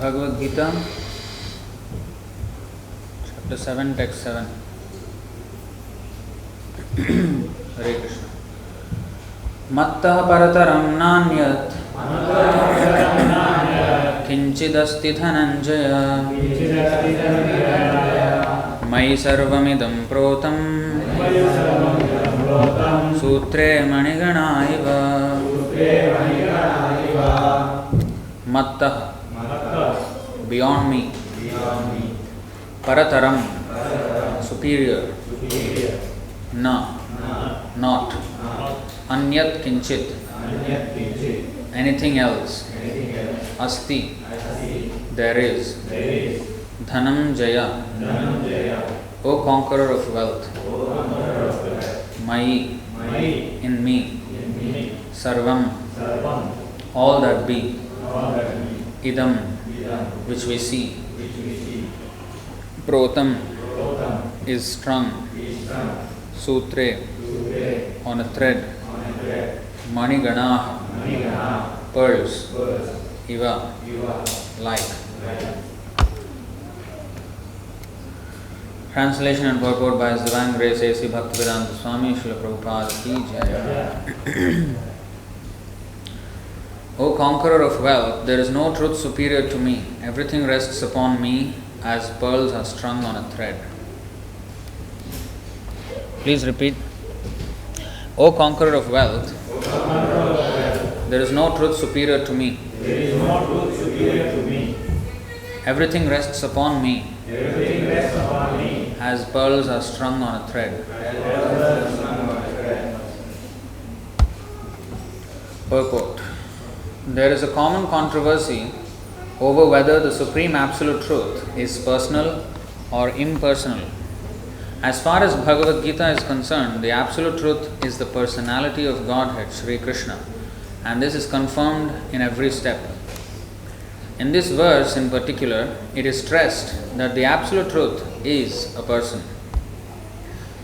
Bhagavad Gita, chapter 7, text 7. Hare Krishna. Mattah parataram nanyat kinchidasti dhananjaya mai sarvamidam protam sutre manigana iva. Mattah, beyond me. Parataram, superior. Na, not. Anyat kinchit, anything else. Asti, there is. Dhanam Jaya, O conqueror of wealth. Mai, in me. Sarvam, all that be. Idam, which we see. Protam, is strung. Sutre, on a thread. Manigana, pearls. Iva, like. Translation and purport by His Divine Grace A.C. Bhaktivedanta Swami Srila Prabhupada Ki Jai. O conqueror of wealth, there is no truth superior to me. Everything rests upon me as pearls are strung on a thread. Please repeat. O conqueror of wealth, there is no truth superior to me. Everything rests upon me as pearls are strung on a thread. Purport. There is a common controversy over whether the Supreme Absolute Truth is personal or impersonal. As far as Bhagavad Gita is concerned, the Absolute Truth is the personality of Godhead, Sri Krishna, and this is confirmed in every step. In this verse in particular, it is stressed that the Absolute Truth is a person.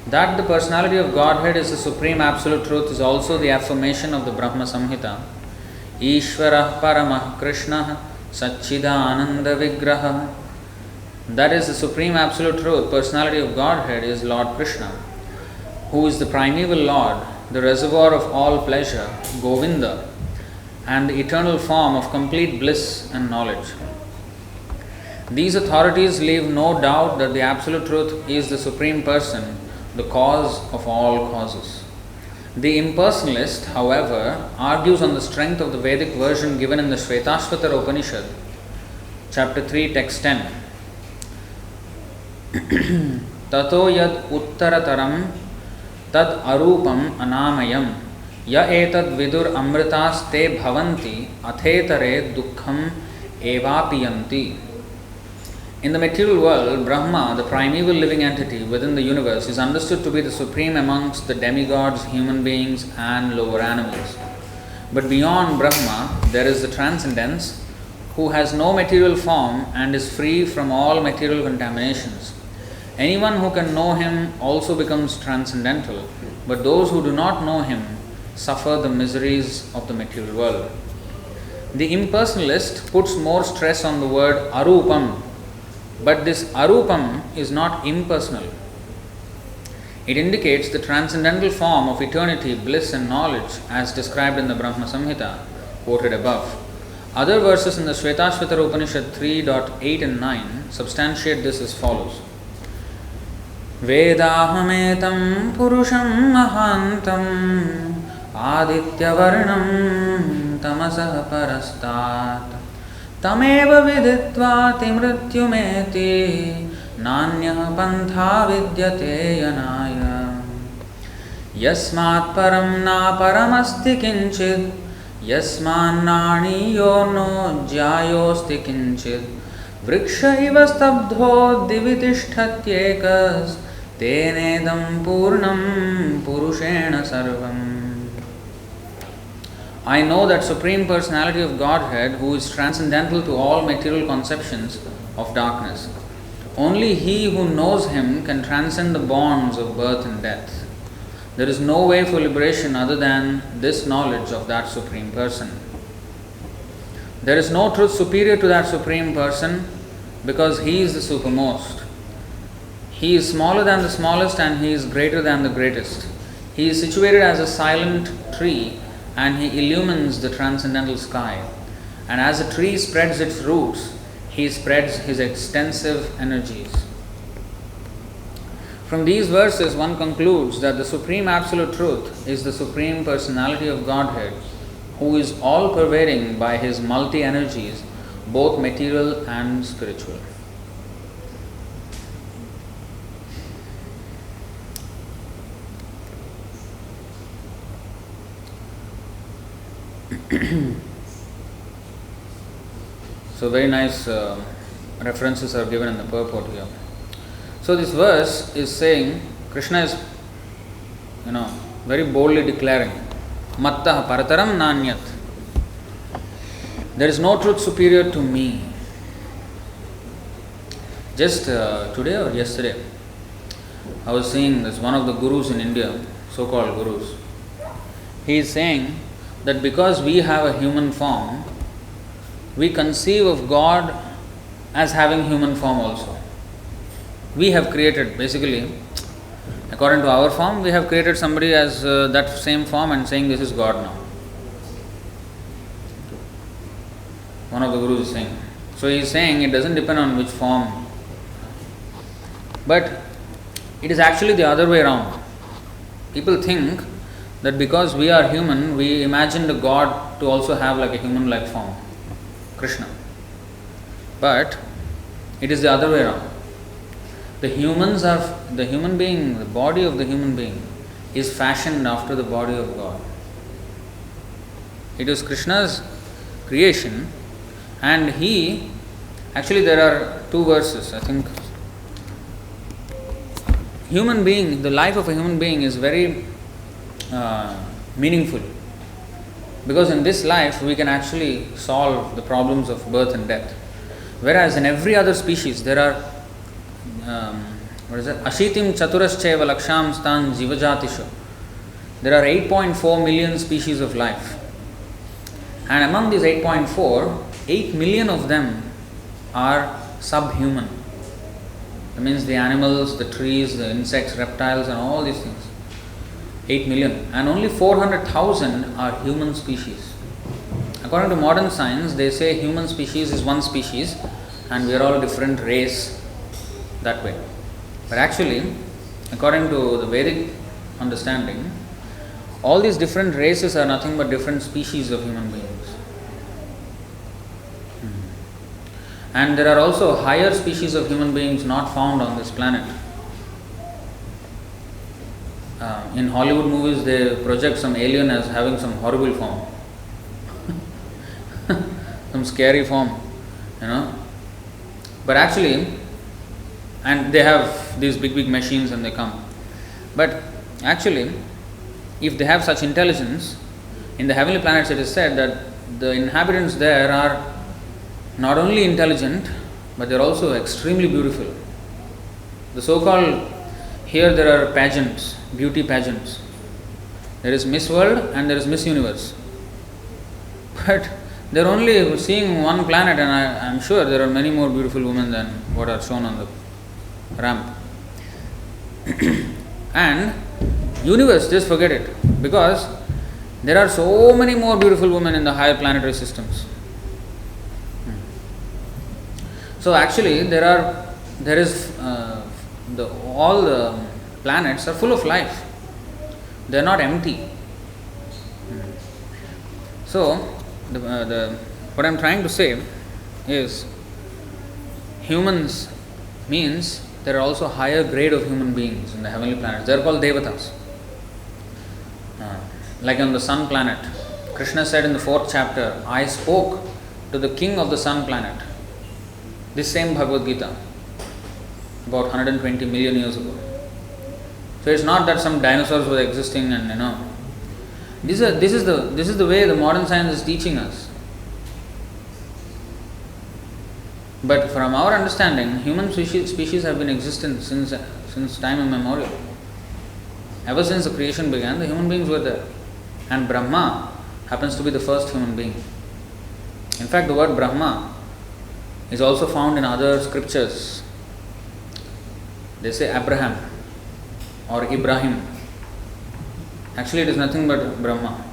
That the personality of Godhead is the Supreme Absolute Truth is also the affirmation of the Brahma Samhita. Ishvarah Paramah Krishna Satchidananda Vigraha. That is the Supreme Absolute Truth, personality of Godhead is Lord Krishna, who is the primeval Lord, the reservoir of all pleasure, Govinda, and the eternal form of complete bliss and knowledge. These authorities leave no doubt that the Absolute Truth is the Supreme Person, the cause of all causes. The impersonalist, however, argues on the strength of the Vedic version given in the Shvetashvatara Upanishad, chapter 3, text 10. Tato yad uttarataram tad arupam anamayam ya etad vidur amritas te bhavanti athetare dukkham evapiyanti. In the material world, Brahma, the primeval living entity within the universe, is understood to be the supreme amongst the demigods, human beings, and lower animals. But beyond Brahma, there is the Transcendence, who has no material form and is free from all material contaminations. Anyone who can know him also becomes transcendental, but those who do not know him suffer the miseries of the material world. The impersonalist puts more stress on the word arupam, but this arupam is not impersonal. It indicates the transcendental form of eternity, bliss and knowledge as described in the Brahma Samhita, quoted above. Other verses in the Shvetashvatara Upanishad 3.8 and 9 substantiate this as follows. Vedahametam purusham mahantam adityavarnam tamasah parastat tameva viditvati mrityumeti nanyah pantha vidyate yanaya yasmat param na paramasti kinchid yasman nani yono jyayosti kinchid vriksha iva stabdho divitishtatyekas tenedam purnam purushena sarvam. I know that Supreme Personality of Godhead, who is transcendental to all material conceptions of darkness. Only he who knows him can transcend the bonds of birth and death. There is no way for liberation other than this knowledge of that Supreme Person. There is no truth superior to that Supreme Person because He is the supermost. He is smaller than the smallest and He is greater than the greatest. He is situated as a silent tree and He illumines the transcendental sky. And as a tree spreads its roots, He spreads His extensive energies. From these verses, one concludes that the Supreme Absolute Truth is the Supreme Personality of Godhead, who is all-pervading by His multi-energies, both material and spiritual. So very nice references are given in the purport here. So this verse is saying, Krishna is, very boldly declaring, Mattah parataram nanyat. There is no truth superior to me. Just today or yesterday, I was seeing this one of the gurus in India, so-called gurus. He is saying that because we have a human form, we conceive of God as having human form also. We have created, basically, according to our form, we have created somebody as that same form and saying this is God now. One of the gurus is saying. So he is saying it doesn't depend on which form. But it is actually the other way around. People think that because we are human, we imagine the God to also have like a human-like form, Krishna. But it is the other way around. The human being, the body of the human being is fashioned after the body of God. It is Krishna's creation, and actually there are two verses, I think. The life of a human being is very meaningful, because in this life we can actually solve the problems of birth and death. Whereas in every other species there are Ashitim Chaturashcheva Laksham Stan Jivajatishu. There are 8.4 million species of life. And among these 8.4, 8 million of them are subhuman. That means the animals, the trees, the insects, reptiles and all these things. 8 million. And only 400,000 are human species. According to modern science, they say human species is one species and we are all a different race that way. But actually, according to the Vedic understanding, all these different races are nothing but different species of human beings. And there are also higher species of human beings not found on this planet. In Hollywood movies, they project some alien as having some horrible form. Some scary form, But actually, and they have these big machines and they come. But actually, if they have such intelligence, in the heavenly planets it is said that the inhabitants there are not only intelligent, but they are also extremely beautiful. The so-called, here there are pageants, beauty pageants. There is Miss World and there is Miss Universe. But they are only seeing one planet, and I am sure there are many more beautiful women than what are shown on the ramp. And universe, just forget it, because there are so many more beautiful women in the higher planetary systems. So actually all the planets are full of life. They are not empty. So what I am trying to say is, humans means there are also higher grade of human beings in the heavenly planets. They are called devatas. Like on the sun planet, Krishna said in the 4th chapter, I spoke to the king of the sun planet. This same Bhagavad Gita, about 120 million years ago. So it's not that some dinosaurs were existing and this is the way the modern science is teaching us. But from our understanding, human species have been existent since time immemorial. Ever since the creation began, the human beings were there. And Brahma happens to be the first human being. In fact, the word Brahma is also found in other scriptures. They say Abraham or Ibrahim. Actually, it is nothing but Brahma.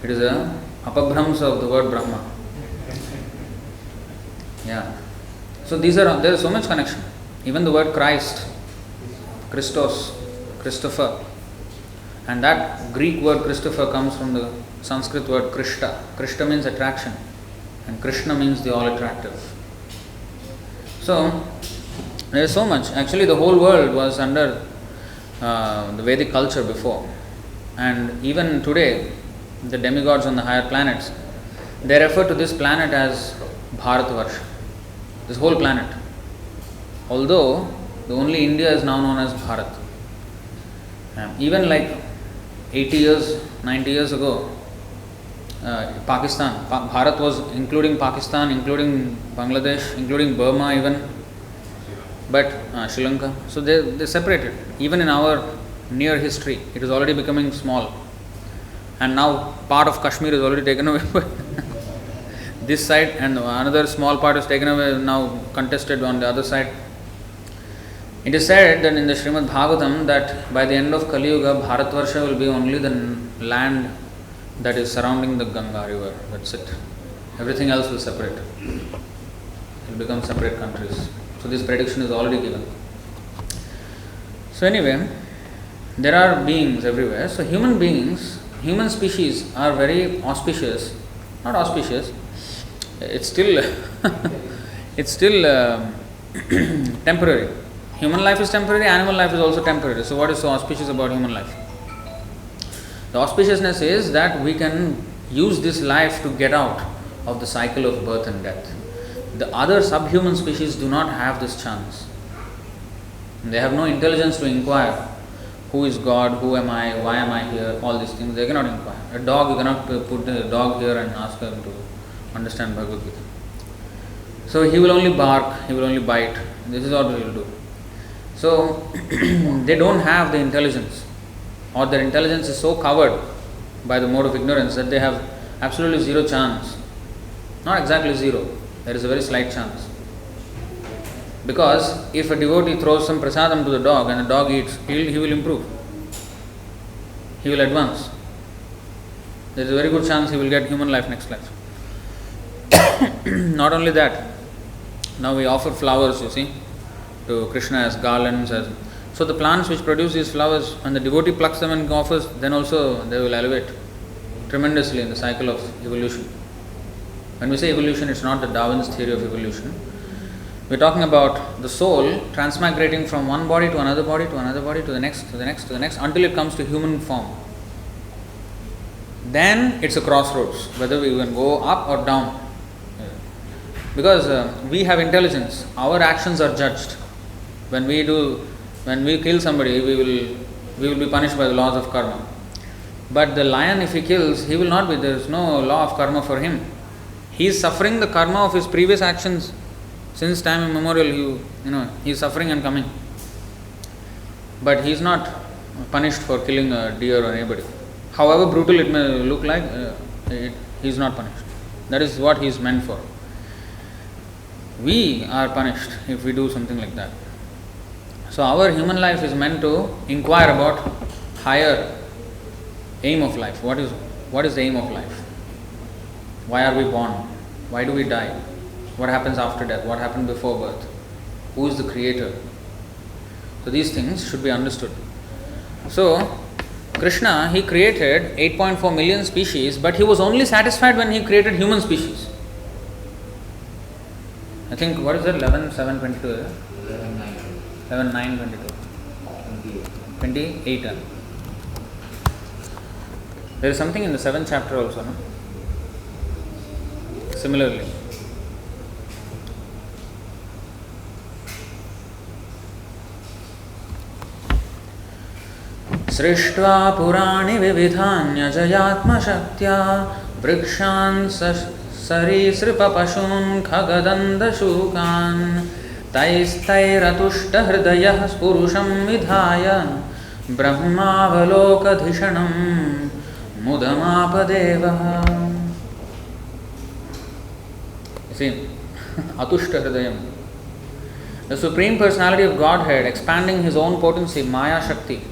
It is a apabhrams of the word Brahma. Yeah. So there is so much connection. Even the word Christ, Christos, Christopher, and that Greek word Christopher comes from the Sanskrit word Kṛṣṇa. Kṛṣṇa means attraction, and Krishna means the all attractive. So there is so much. Actually, the whole world was under the Vedic culture before, and even today, the demigods on the higher planets, they refer to this planet as Bharatvarsha. This whole planet. Although the only India is now known as Bharat. Even like 80 years, 90 years ago, Pakistan, Bharat was including Pakistan, including Bangladesh, including Burma even, but Sri Lanka. So they separated. Even in our near history, it is already becoming small. And now part of Kashmir is already taken away. This side, and another small part is taken away, now contested on the other side. It is said that in the Srimad Bhagavatam that by the end of Kali Yuga, Bharatvarsha will be only the land that is surrounding the Ganga river. That's it. Everything else will separate. It will become separate countries. So this prediction is already given. So anyway, there are beings everywhere. So human species are very auspicious. Not auspicious. It's still temporary. Human life is temporary, animal life is also temporary. So what is so auspicious about human life? The auspiciousness is that we can use this life to get out of the cycle of birth and death. The other subhuman species do not have this chance. They have no intelligence to inquire, who is God, who am I, why am I here, all these things. They cannot inquire. A dog, you cannot put the dog here and ask him to understand Bhagavad Gita. So he will only bark, he will only bite. This is what he will do. So they don't have the intelligence, or their intelligence is so covered by the mode of ignorance that they have absolutely zero chance. Not exactly zero, there is a very slight chance. Because if a devotee throws some prasadam to the dog and the dog eats, he will improve. He will advance. There is a very good chance he will get human life next life. Not only that, now we offer flowers, you see, to Krishna as garlands. So the plants which produce these flowers, when the devotee plucks them and offers, then also they will elevate tremendously in the cycle of evolution. When we say evolution, it's not the Darwin's theory of evolution. We're talking about the soul transmigrating from one body to another body to another body to the next, to the next, to the next, until it comes to human form. Then it's a crossroads, whether we can go up or down. Because we have intelligence, our actions are judged. When we kill somebody, we will be punished by the laws of karma. But the lion, if he kills, he will not be. There is no law of karma for him. He is suffering the karma of his previous actions. Since time immemorial, he is suffering and coming. But he is not punished for killing a deer or anybody. However brutal it may look like, he is not punished. That is what he is meant for. We are punished if we do something like that. So our human life is meant to inquire about higher aim of life. What is the aim of life? Why are we born? Why do we die? What happens after death? What happened before birth? Who is the creator? So these things should be understood. So Krishna, he created 8.4 million species, but he was only satisfied when he created human species. I think, what is it? 11,722? 11,922. 28. There is something in the 7th chapter also, no? Similarly. Srishtva purani vividhanyajayatma shaktya vrikshan sarisripa pashun khagadanda shukan taistairatushta hridayah purusham vidhaya brahmavalokadhishanam mudamapadevah. See, Atushta Hridayam. The Supreme Personality of Godhead, expanding His own potency, Maya Shakti,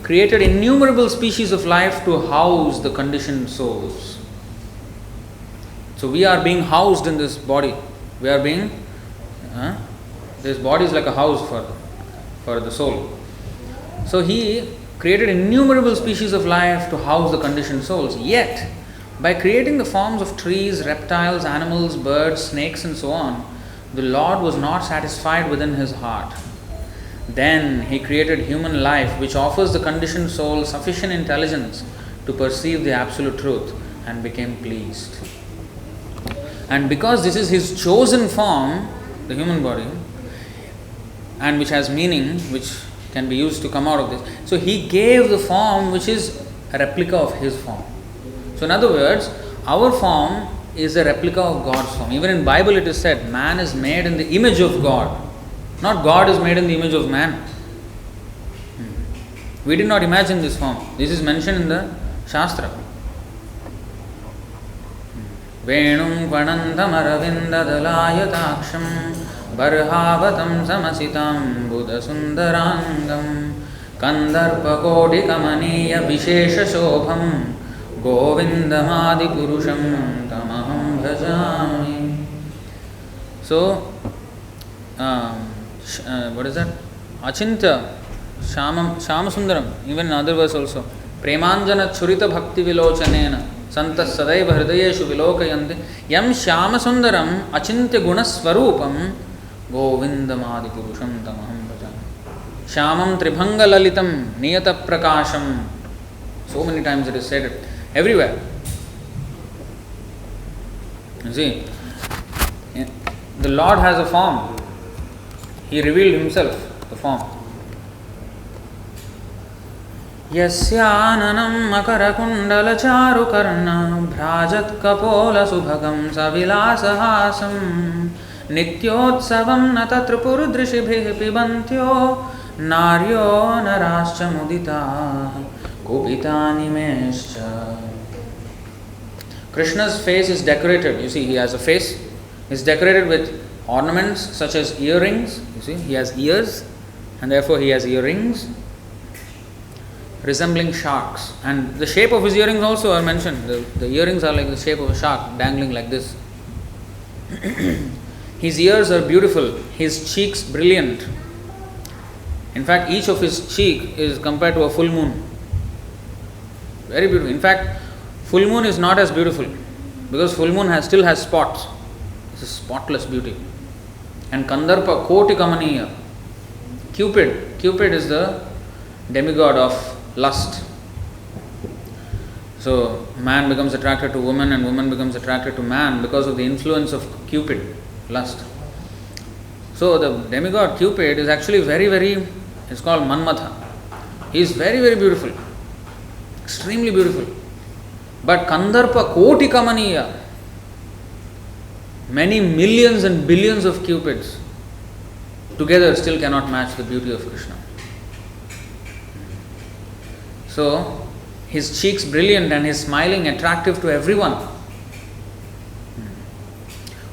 created innumerable species of life to house the conditioned souls. So we are being housed in this body. We are being, this body is like a house for the soul. So He created innumerable species of life to house the conditioned souls. Yet, by creating the forms of trees, reptiles, animals, birds, snakes and so on, the Lord was not satisfied within His heart. Then He created human life, which offers the conditioned soul sufficient intelligence to perceive the absolute truth, and became pleased. And because this is His chosen form, the human body, and which has meaning, which can be used to come out of this, so He gave the form which is a replica of His form. So in other words, our form is a replica of God's form. Even in Bible it is said, man is made in the image of God. Not God is made in the image of man. We did not imagine this form. This is mentioned in the Shastra. Venum Kvanantam Aravindadalayatакsham Barhavatam Samasitam Buddha Sundarangam Kandarpa Koti Kamaniya Vishesha Shobham Govindamadi Purusham Tamaham Bhajami. So, what is that? Achintya Shamasundaram, even in other verse also. Premanjana Churita Bhakti Vilochanena Santas Sadaiva Hridayeshu Vilokayanti Yam Shamasundaram Achintya Gunaswarupam Govindamadi Purusham Tamaham Bhajami. Shamam Tribhanga Lalitam Niyata Prakasham. So many times it is said everywhere. You see, the Lord has a form. He revealed Himself, the form. Yasyananam makara kundala charu karna bhrajat kapola subhagam savilasahasam nityotsavam natatrupur drishibhi pibantyo naryo narascha mudita kupitani mescha. Krishna's face is decorated. You see, He has a face. He is decorated with ornaments such as earrings. You see, He has ears and therefore He has earrings resembling sharks. And the shape of His earrings also are mentioned. The earrings are like the shape of a shark dangling like this. His ears are beautiful. His cheeks brilliant. In fact, each of His cheek is compared to a full moon. Very beautiful. In fact, full moon is not as beautiful because full moon still has spots. It's a spotless beauty. And Kandarpa Koti Kamaniya. Cupid is the demigod of lust. So man becomes attracted to woman and woman becomes attracted to man because of the influence of Cupid, lust. So the demigod Cupid is actually it's called Manmatha. He is very, very beautiful. Extremely beautiful. But Kandarpa Koti Kamaniya, many millions and billions of Cupids together still cannot match the beauty of Krishna. So, His cheeks brilliant and His smiling attractive to everyone.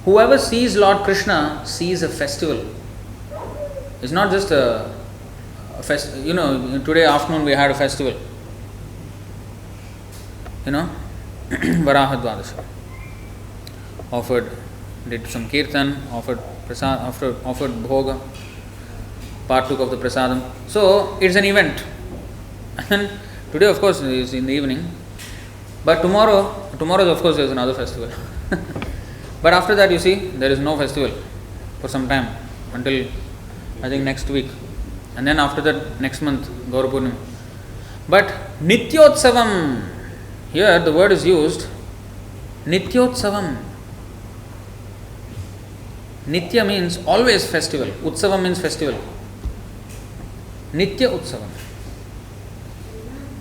Whoever sees Lord Krishna sees a festival. It's not just a festival. You know, today afternoon we had a festival. You know, Varaha Dvadasha. Did some kirtan, offered prasad, offered bhoga, partook of the prasadam. So it's an event. And today, of course, is in the evening. But tomorrow of course, there is another festival. But after that, you see, there is no festival for some time until I think next week, and then after that, next month, Gaura Purnima. But Nityotsavam, here the word is used. Nityotsavam. Nitya means always festival. Utsavam means festival. Nitya Utsavam.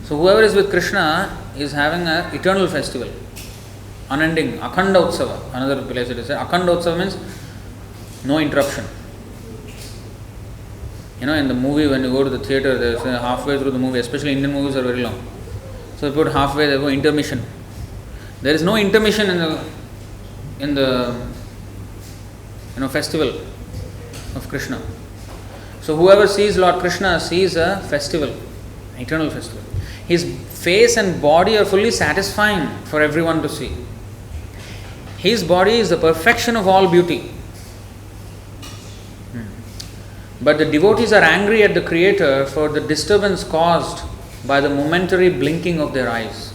So whoever is with Krishna is having an eternal festival. Unending. Akhanda Utsava. Another place it is said. Akhanda Utsava means no interruption. You know, in the movie when you go to the theatre, there is halfway through the movie, especially Indian movies are very long. So they put halfway, they go intermission. There is no intermission in the festival of Krishna. So whoever sees Lord Krishna sees a festival, eternal festival. His face and body are fully satisfying for everyone to see. His body is the perfection of all beauty. But the devotees are angry at the Creator for the disturbance caused by the momentary blinking of their eyes.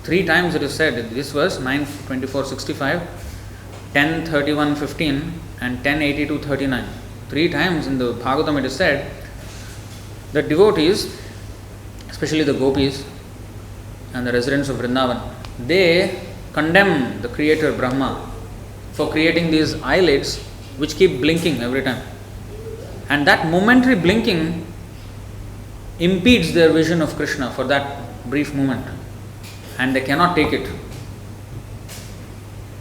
3 times it is said in this verse, 9:24:65, 10:31:15 and 10:82:39. 3 times in the Bhagavatam it is said that devotees, especially the gopis and the residents of Vrindavan, they condemn the Creator Brahma for creating these eyelids which keep blinking every time. And that momentary blinking impedes their vision of Krishna for that brief moment. And they cannot take it.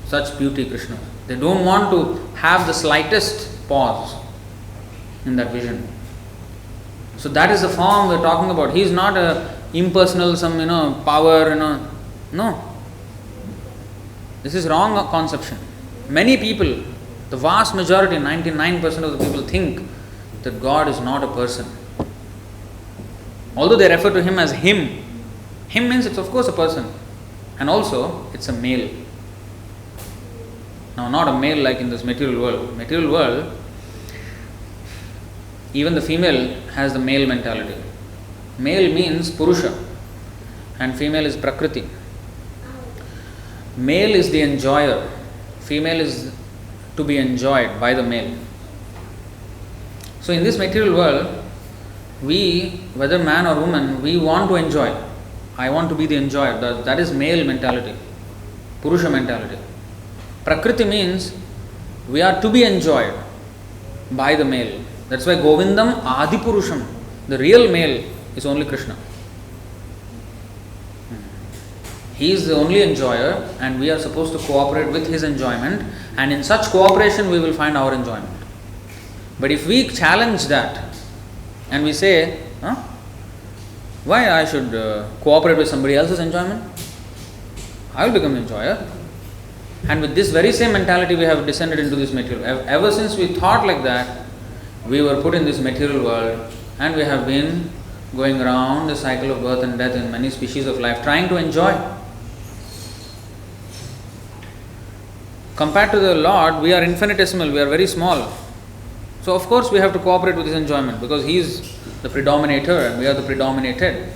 Such beauty, Krishna. They don't want to have the slightest pause in that vision. So that is the form we're talking about. He is not a impersonal, power, No. This is wrong conception. Many people, the vast majority, 99% of the people think that God is not a person. Although they refer to Him as Him. Him means it's of course a person. And also it's a male. Now not a male like in this material world. Material world, even the female has the male mentality. Male means Purusha and female is Prakriti. Male is the enjoyer. Female is to be enjoyed by the male. So in this material world, we, whether man or woman, we want to enjoy. I want to be the enjoyer. That is male mentality, Purusha mentality. Prakriti means we are to be enjoyed by the male. That's why Govindam Adi Purusham, the real male is only Krishna. He is the only enjoyer and we are supposed to cooperate with his enjoyment, and in such cooperation we will find our enjoyment. But if we challenge that and we say, why I should cooperate with somebody else's enjoyment? I will become the enjoyer. And with this very same mentality we have descended into this material. Ever since we thought like that, we were put in this material world and we have been going around the cycle of birth and death in many species of life, trying to enjoy. Compared to the Lord, we are infinitesimal, we are very small. So of course we have to cooperate with His enjoyment because He is the predominator and we are the predominated.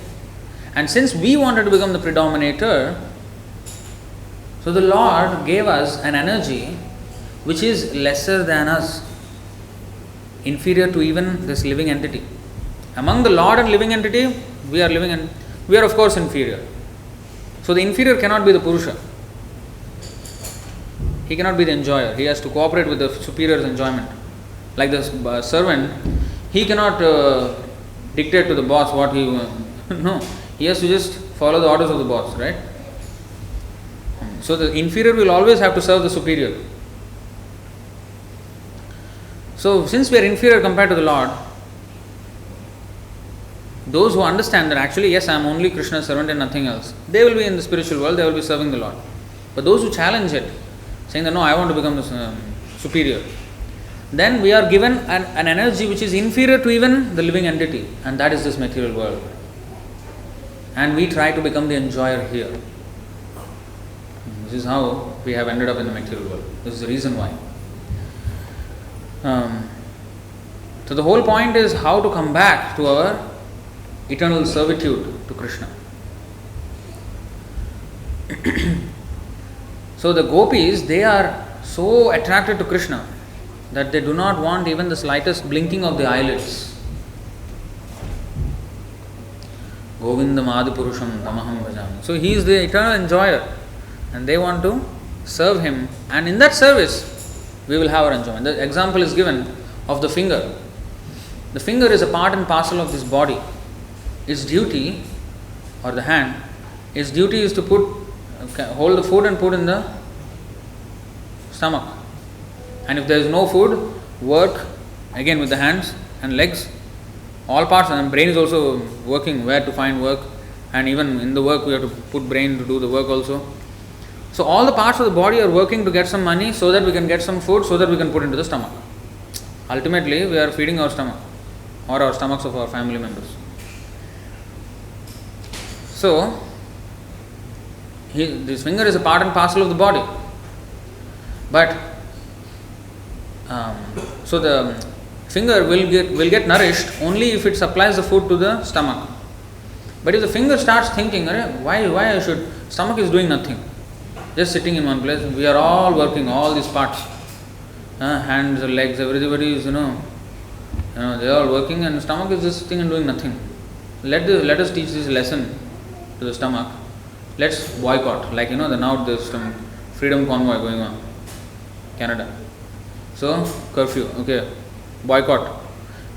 And since we wanted to become the predominator, so the Lord gave us an energy which is lesser than us, inferior to even this living entity. Among the Lord and living entity, we are of course inferior. So the inferior cannot be the Purusha. He cannot be the enjoyer. He has to cooperate with the superior's enjoyment. Like the servant, he cannot dictate to the boss what he no. He has to just follow the orders of the boss, right? So the inferior will always have to serve the superior. So since we are inferior compared to the Lord, those who understand that actually, yes, I am only Krishna's servant and nothing else, they will be in the spiritual world, they will be serving the Lord. But those who challenge it, saying that no, I want to become the superior, then we are given an energy which is inferior to even the living entity, and that is this material world. And we try to become the enjoyer here. This is how we have ended up in the material world. This is the reason why. So the whole point is how to come back to our eternal servitude to Krishna. So the gopis, they are so attracted to Krishna that they do not want even the slightest blinking of the eyelids. Govindam Adipurusham Tamaham Bhajami. So he is the eternal enjoyer and they want to serve him, and in that service we will have our enjoyment. The example is given of the finger. The finger is a part and parcel of this body. Its duty, or the hand, its duty is to hold the food and put in the stomach. And if there is no food, work again with the hands and legs, all parts, and brain is also working where to find work, and even in the work we have to put brain to do the work also. So all the parts of the body are working to get some money so that we can get some food, so that we can put into the stomach. Ultimately, we are feeding our stomach or our stomachs of our family members. So, this finger is a part and parcel of the body. But, so the finger will get nourished only if it supplies the food to the stomach. But if the finger starts thinking, why I should, stomach is doing nothing, just sitting in one place, we are all working, all these parts, hands, legs, everybody is, they are all working and the stomach is just sitting and doing nothing. Let us teach this lesson to the stomach. Let's boycott, like now there's some freedom convoy going on, Canada. So, curfew, okay, boycott.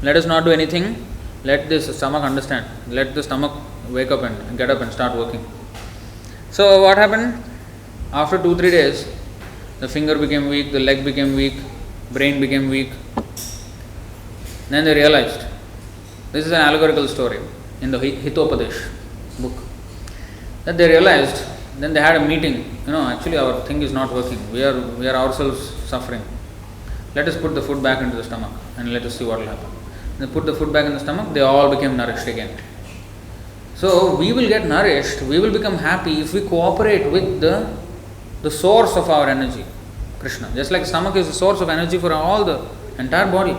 Let us not do anything. Let this stomach understand. Let the stomach wake up and get up and start working. So, what happened? After 2-3 days, the finger became weak, the leg became weak, brain became weak. Then they realized, this is an allegorical story in the Hitopadesh book, that they realized, then they had a meeting, actually our thing is not working, we are ourselves suffering. Let us put the food back into the stomach and let us see what will happen. They put the food back in the stomach, they all became nourished again. So we will get nourished, we will become happy if we cooperate with the source of our energy, Krishna. Just like stomach is the source of energy for all the entire body.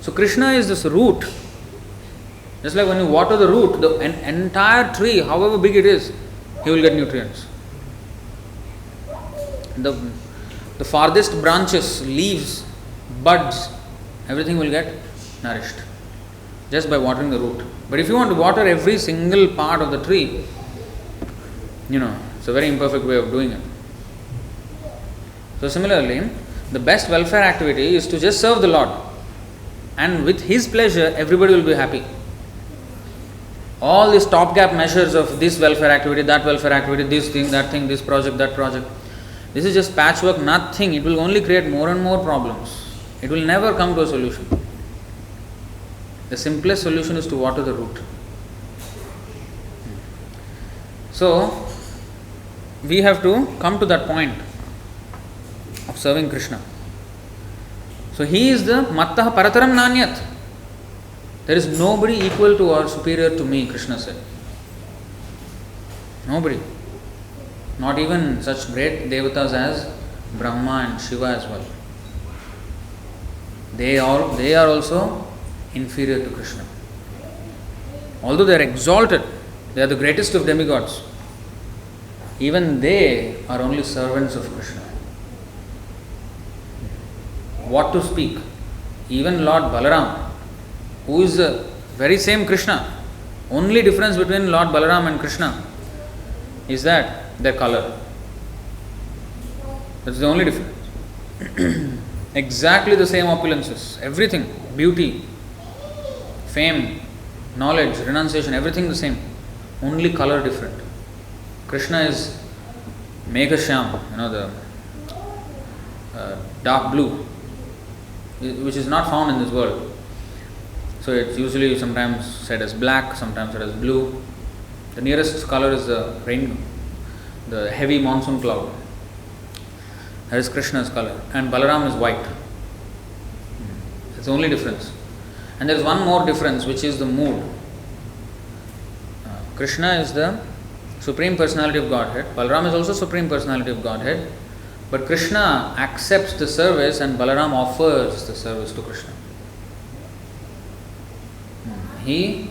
So Krishna is this root. Just like when you water the root, the entire tree, however big it is, he will get nutrients. The farthest branches, leaves, buds, everything will get nourished just by watering the root. But if you want to water every single part of the tree, it's a very imperfect way of doing it. So similarly, the best welfare activity is to just serve the Lord. And with His pleasure, everybody will be happy. All these stopgap measures of this welfare activity, that welfare activity, this thing, that thing, this project, that project, this is just patchwork, nothing. It will only create more and more problems. It will never come to a solution. The simplest solution is to water the root. So, we have to come to that point of serving Krishna. So, He is the Mattah Parataram Nanyat. There is nobody equal to or superior to me, Krishna said. Nobody. Not even such great devatas as Brahma and Shiva as well. They are also inferior to Krishna. Although they are exalted, they are the greatest of demigods. Even they are only servants of Krishna. What to speak? Even Lord Balarama, who is the very same Krishna, only difference between Lord Balarama and Krishna is that their color. That's the only difference. Exactly the same opulences, everything, beauty, fame, knowledge, renunciation, everything the same, only color different. Krishna is Meghashyam, the dark blue, which is not found in this world. So it's usually sometimes said as black, sometimes said as blue. The nearest color is the rain, the heavy monsoon cloud. That is Krishna's color. And Balaram is white. It's the only difference. And there is one more difference, which is the mood. Krishna is the Supreme Personality of Godhead. Balaram is also Supreme Personality of Godhead. But Krishna accepts the service and Balaram offers the service to Krishna. He,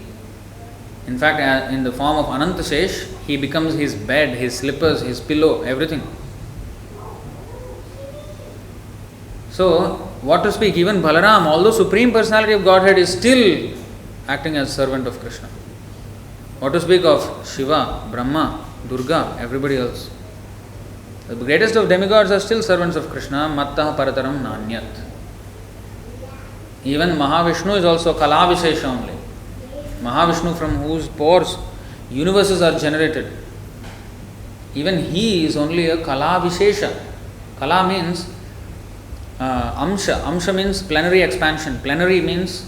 in fact, in the form of Anantasesh, he becomes his bed, his slippers, his pillow, everything. So, what to speak, even Balaram, although Supreme Personality of Godhead, is still acting as servant of Krishna. What to speak of Shiva, Brahma, Durga, everybody else. The greatest of demigods are still servants of Krishna, Mattah Parataram Nanyat. Even Mahavishnu is also Kala Vishesha only. Mahavishnu, from whose pores universes are generated, even he is only a Kala Vishesha. Kala means Amsha. Amsha means plenary expansion. Plenary means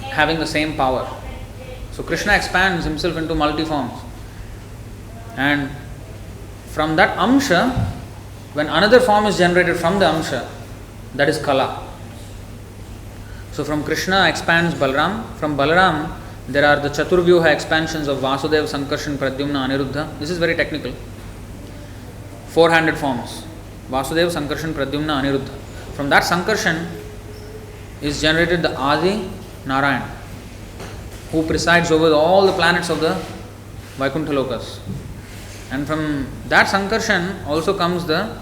having the same power. So Krishna expands himself into multi forms. And from that Amsha, when another form is generated from the Amsha, that is Kala. So from Krishna expands Balaram. From Balaram, there are the Chaturvyuha expansions of Vasudeva, Sankarshan, Pradyumna, Aniruddha. This is very technical. Four-handed forms. Vasudeva, Sankarshan, Pradyumna, Aniruddha. From that Sankarshan is generated the Adi Narayan, who presides over all the planets of the Vaikuntha Lokas. And from that Sankarshan also comes the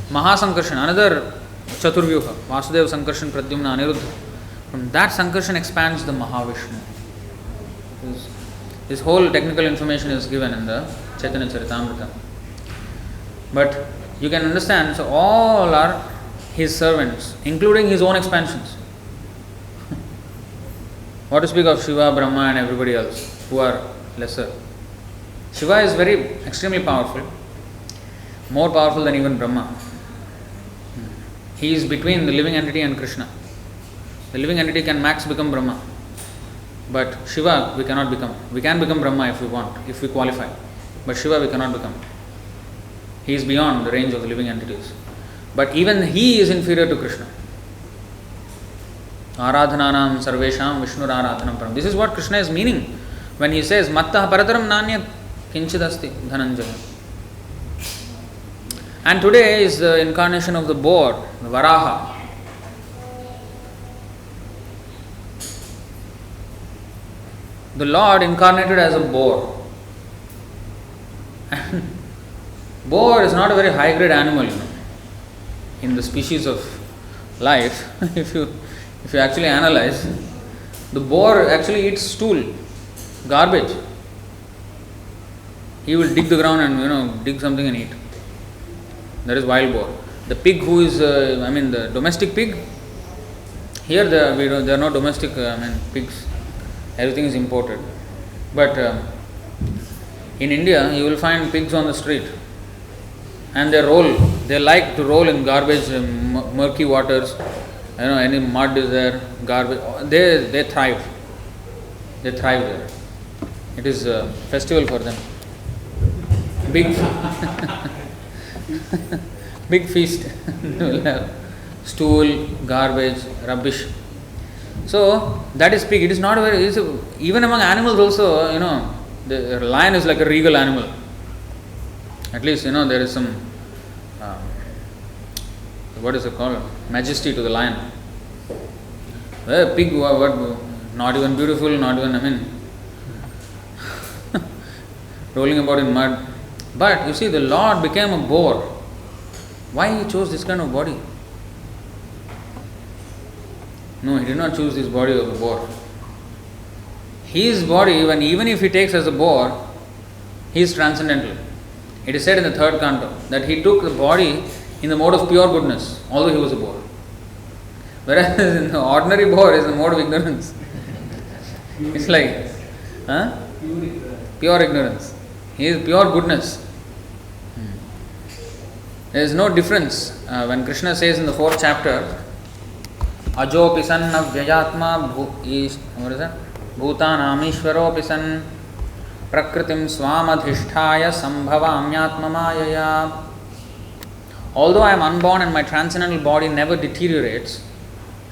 Mahasankarshan, another Chaturvyuha, Vasudeva, Sankarshan, Pradyumna, Aniruddha. From that Sankarshan expands the Mahavishnu. This whole technical information is given in the Chaitanya Charitamrita. But you can understand, so all are his servants, including his own expansions. What to speak of Shiva, Brahma and everybody else who are lesser. Shiva is extremely powerful, more powerful than even Brahma. He is between the living entity and Krishna. The living entity can max become Brahma, but Shiva we cannot become. We can become Brahma if we want, if we qualify, but Shiva we cannot become. He is beyond the range of the living entities. But even he is inferior to Krishna. Aradhananam sarvesham Vishnur aradhanam param. This is what Krishna is meaning when he says Mattah parataram nanyat kinchidasti dhananjaya. And today is the incarnation of the boar, the Varaha. The Lord incarnated as a boar. And boar is not a very high grade animal, in the species of life. If you actually analyze, the boar actually eats stool, garbage. He will dig the ground and dig something and eat. That is wild boar. The pig who is, the domestic pig, here there are no domestic pigs. Everything is imported. But in India, you will find pigs on the street. And they like to roll in garbage, murky waters, any mud is there, garbage. They thrive. They thrive there. It is a festival for them. Big feast. They will have stool, garbage, rubbish. So that is pig. It is not even among animals also, the lion is like a regal animal. At least, there is some, what is it called? Majesty to the lion. A pig, not even beautiful, not even, rolling about in mud. But you see, the Lord became a boar. Why he chose this kind of body? No, he did not choose this body of a boar. His body, even if he takes as a boar, he is transcendental. It is said in the third canto that he took the body in the mode of pure goodness, although he was a boar. Whereas in the ordinary boar is the mode of ignorance. It's like, pure ignorance. He is pure goodness. There is no difference. When Krishna says in the 4th chapter, Ajopi san avyayatma bhutanam ishvaropi san prakritim swamadhisthaya sambhavamyatmamayaya. Although I am unborn and my transcendental body never deteriorates,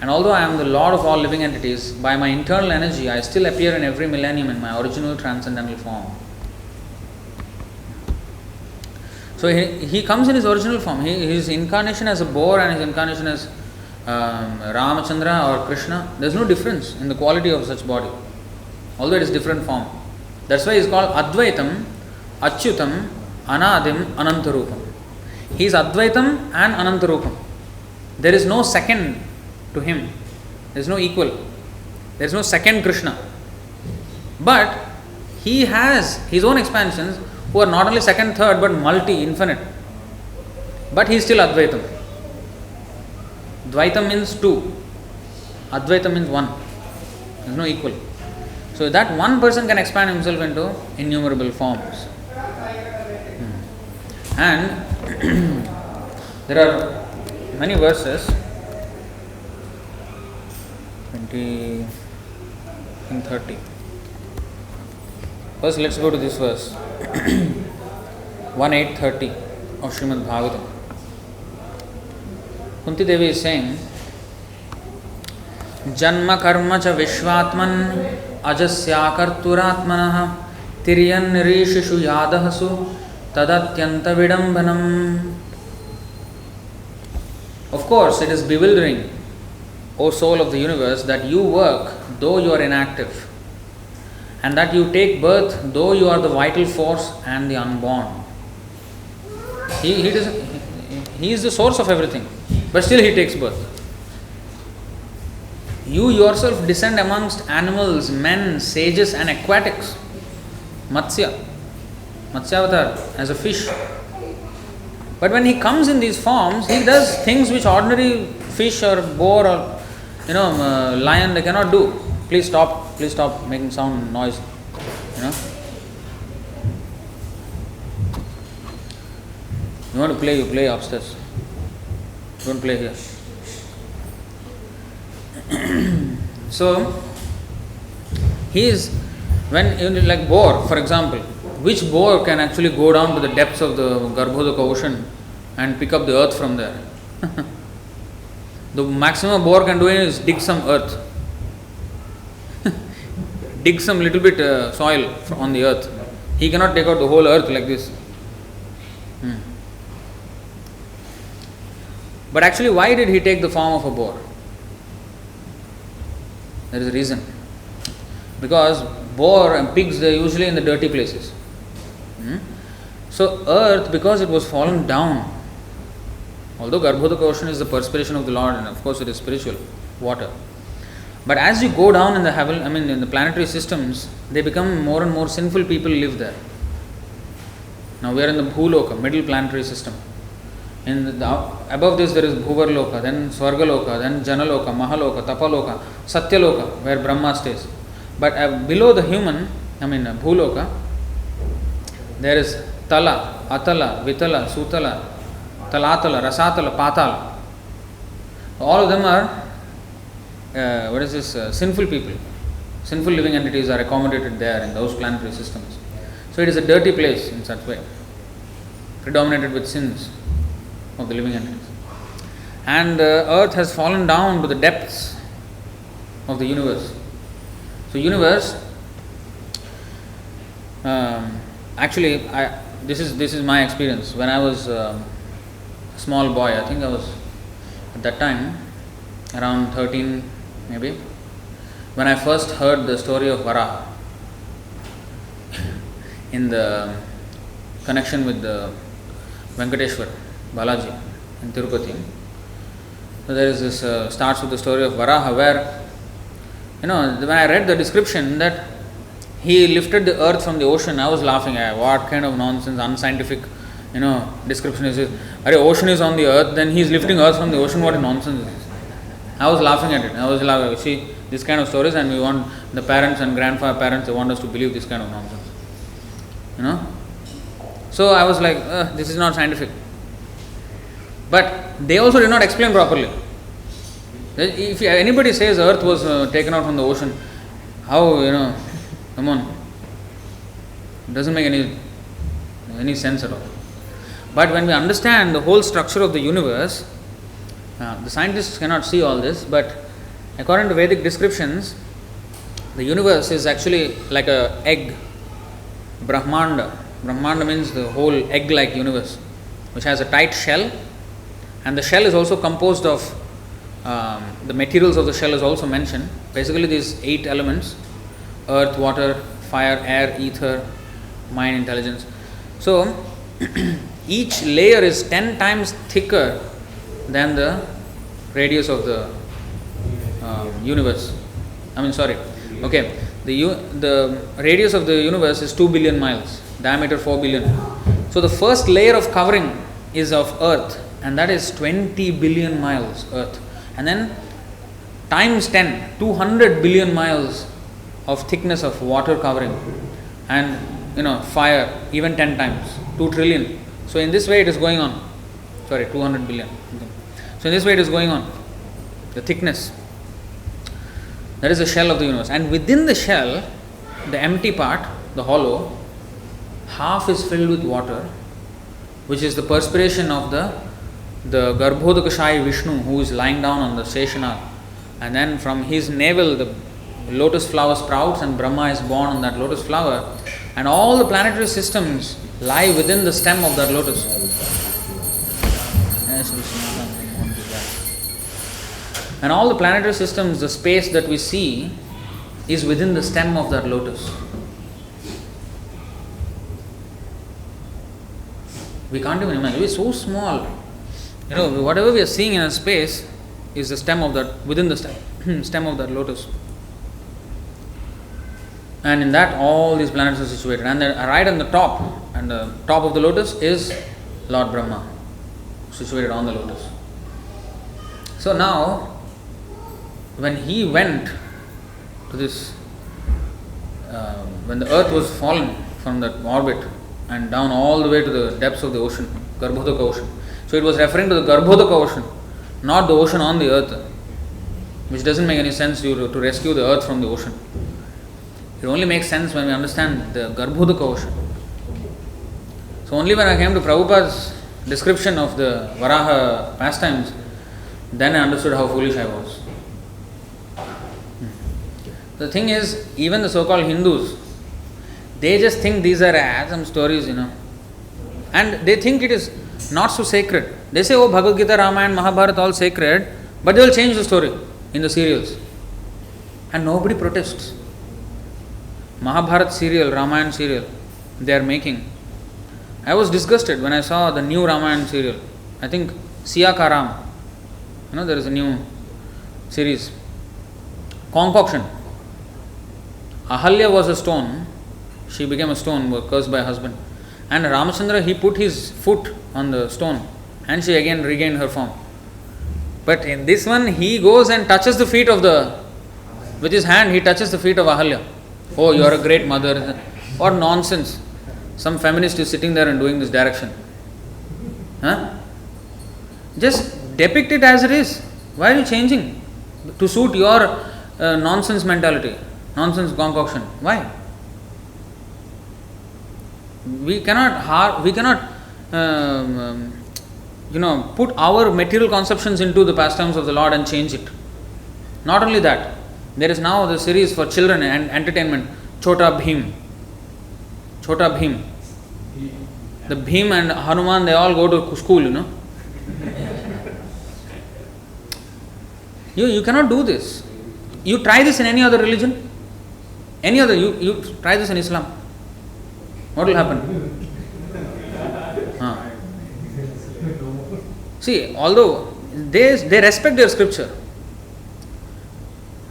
and although I am the Lord of all living entities, by my internal energy I still appear in every millennium in my original transcendental form. So he comes in his original form. His incarnation as a boar and his incarnation as Ramachandra or Krishna, there is no difference in the quality of such body, although it is different form. That's why he is called Advaitam, Achyutam, Anadim, Anantarupam. He is Advaitam and Anantarupam. There is no second to him. There is no equal. There is no second Krishna. But he has his own expansions who are not only second, third, but multi-infinite. But he is still Advaitam. Dvaitam means two. Advaitam means one. There is no equal. So that one person can expand himself into innumerable forms. And there are many verses, 20 and 30. First let's go to this verse. 1.8.30 of Srimad Bhagavatam. Kunti Devi is saying, Janma karma cha vishvatman ajasyakarturatmanah tiryan rishishu yadahasu tadatyanta vidambanam. Of course, it is bewildering, O soul of the universe, that you work though you are inactive, and that you take birth though you are the vital force and the unborn. He is the source of everything, but still he takes birth. You yourself descend amongst animals, men, sages and aquatics. Matsya avatar, as a fish. But when he comes in these forms, he does things which ordinary fish or boar or lion, they cannot do. Please stop making sound, noise. You want to play, you play upstairs. Don't play here. So, he is, when like boar, for example, which boar can actually go down to the depths of the Garbhodaka ocean and pick up the earth from there? The maximum boar can do is dig some earth. Dig some little bit soil on the earth. He cannot take out the whole earth like this. But actually, why did he take the form of a boar? There is a reason. Because boar and pigs, they are usually in the dirty places. So earth, because it was fallen down, although Garbhodaka ocean is the perspiration of the Lord, and of course it is spiritual, water. But as you go down in the in the planetary systems, they become more and more sinful people live there. Now we are in the Bhuloka, middle planetary system. Above this there is Bhuvarloka, then Swargaloka, then Janaloka, Mahaloka, Tapaloka, Satyaloka, where Brahma stays. But below the human, Bhuloka, there is Tala, Atala, Vitala, Sutala, Talatala, Rasatala, Patala. All of them are sinful people. Sinful living entities are accommodated there in those planetary systems. So it is a dirty place in such way, predominated with sins of the living entities. And earth has fallen down to the depths of the universe. So universe, this is my experience. When I was a small boy, I think I was at that time around 13 maybe, when I first heard the story of Varaha in the connection with the Venkateshwar, Balaji in Tirupati. So there is this, starts with the story of Varaha, where, when I read the description that he lifted the earth from the ocean, I was laughing at what kind of nonsense, unscientific, description is this. Ocean is on the earth, then he is lifting earth from the ocean, what a nonsense is this? I was laughing at it. I was laughing, see, this kind of stories, and we want the parents and grandfather parents, they want us to believe this kind of nonsense. So I was like, this is not scientific. But they also did not explain properly. If anybody says earth was taken out from the ocean, how, come on. It doesn't make any sense at all. But when we understand the whole structure of the universe, the scientists cannot see all this, but according to Vedic descriptions, the universe is actually like an egg, Brahmanda. Brahmanda means the whole egg-like universe, which has a tight shell, and the shell is also composed of, the materials of the shell is also mentioned. Basically these 8 elements, earth, water, fire, air, ether, mind, intelligence. So each layer is 10 times thicker than the radius of the universe. The radius of the universe is 2 billion miles, diameter 4 billion. So the first layer of covering is of earth, and that is 20 billion miles earth. And then times 10, 200 billion miles of thickness of water covering, and fire even 10 times, 2 trillion. So in this way it is going on. 200 billion. So in this way it is going on. The thickness. That is the shell of the universe. And within the shell, the empty part, the hollow, half is filled with water which is the perspiration of the Garbhodakashayi Vishnu who is lying down on the Seshanag. And then from his navel the lotus flower sprouts and Brahma is born on that lotus flower. And all the planetary systems lie within the stem of that lotus. And all the planetary systems, the space that we see is within the stem of that lotus. We can't even imagine. It's so small. Whatever we are seeing in a space is the stem of that, within the stem of that lotus. And in that all these planets are situated. And right on the top, and the top of the lotus is Lord Brahma, situated on the lotus. So now, when he went to this, when the earth was fallen from that orbit and down all the way to the depths of the ocean, Garbhodaka ocean. So it was referring to the Garbhodaka ocean, not the ocean on the earth, which doesn't make any sense to rescue the earth from the ocean. It only makes sense when we understand the Garbhodaka ocean. So only when I came to Prabhupada's description of the Varaha pastimes, then I understood how foolish I was. The thing is, even the so-called Hindus, they just think these are some stories, and they think it is not so sacred. They say, oh, Bhagavad Gita, Ramayana, Mahabharata, all sacred, but they will change the story in the serials. And nobody protests. Mahabharata serial, Ramayana serial, they are making. I was disgusted when I saw the new Ramayana serial. I think Siya Karam. There is a new series. Concoction. Ahalya was a stone. She became a stone, was cursed by her husband. And Ramachandra, he put his foot on the stone and she again regained her form. But in this one, he goes and touches the feet of with his hand, he touches the feet of Ahalya. Oh, you are a great mother. Or nonsense. Some feminist is sitting there and doing this direction. Just depict it as it is. Why are you changing? To suit your nonsense mentality, nonsense concoction. Why? We cannot put our material conceptions into the pastimes of the Lord and change it. Not only that, there is now the series for children and entertainment, Chota Bheem. Chota Bheem. The Bheem and Hanuman, they all go to school, You cannot do this. You try this in any other religion? You try this in Islam. What will happen? See, although they respect their scripture.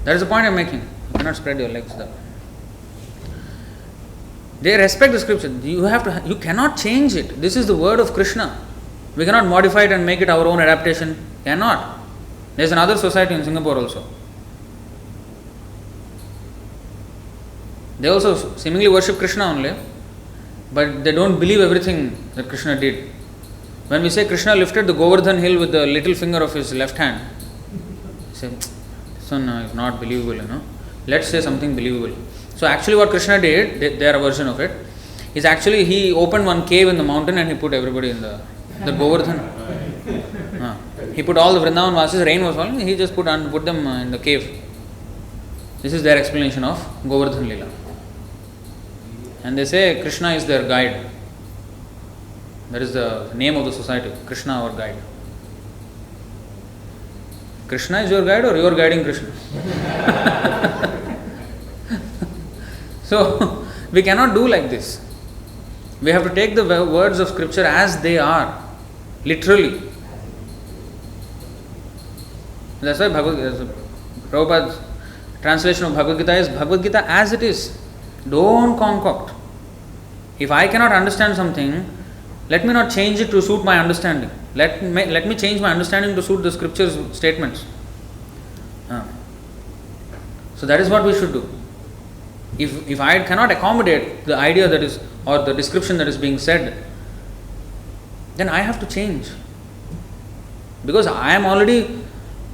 That is the point I am making. You cannot spread your legs there. They respect the scripture. You cannot change it. This is the word of Krishna. We cannot modify it and make it our own adaptation. Cannot. There is another society in Singapore also. They also seemingly worship Krishna only, but they don't believe everything that Krishna did. When we say Krishna lifted the Govardhan hill with the little finger of his left hand, say, this one is not believable, Let's say something believable. So actually what Krishna did, their version of it, is actually he opened one cave in the mountain and he put everybody in the Govardhan. He put all the Vrindavan Vasis, rain was falling, he just put them in the cave. This is their explanation of Govardhan Lila. And they say Krishna is their guide. That is the name of the society, Krishna our guide. Krishna is your guide or you are guiding Krishna? So, we cannot do like this. We have to take the words of scripture as they are, literally. That's why Prabhupada's translation of Bhagavad Gita is Bhagavad Gita as it is. Don't concoct. If I cannot understand something, let me not change it to suit my understanding. Let me change my understanding to suit the scripture's statements. So that is what we should do. If I cannot accommodate the idea that is, or the description that is being said, then I have to change. Because I am already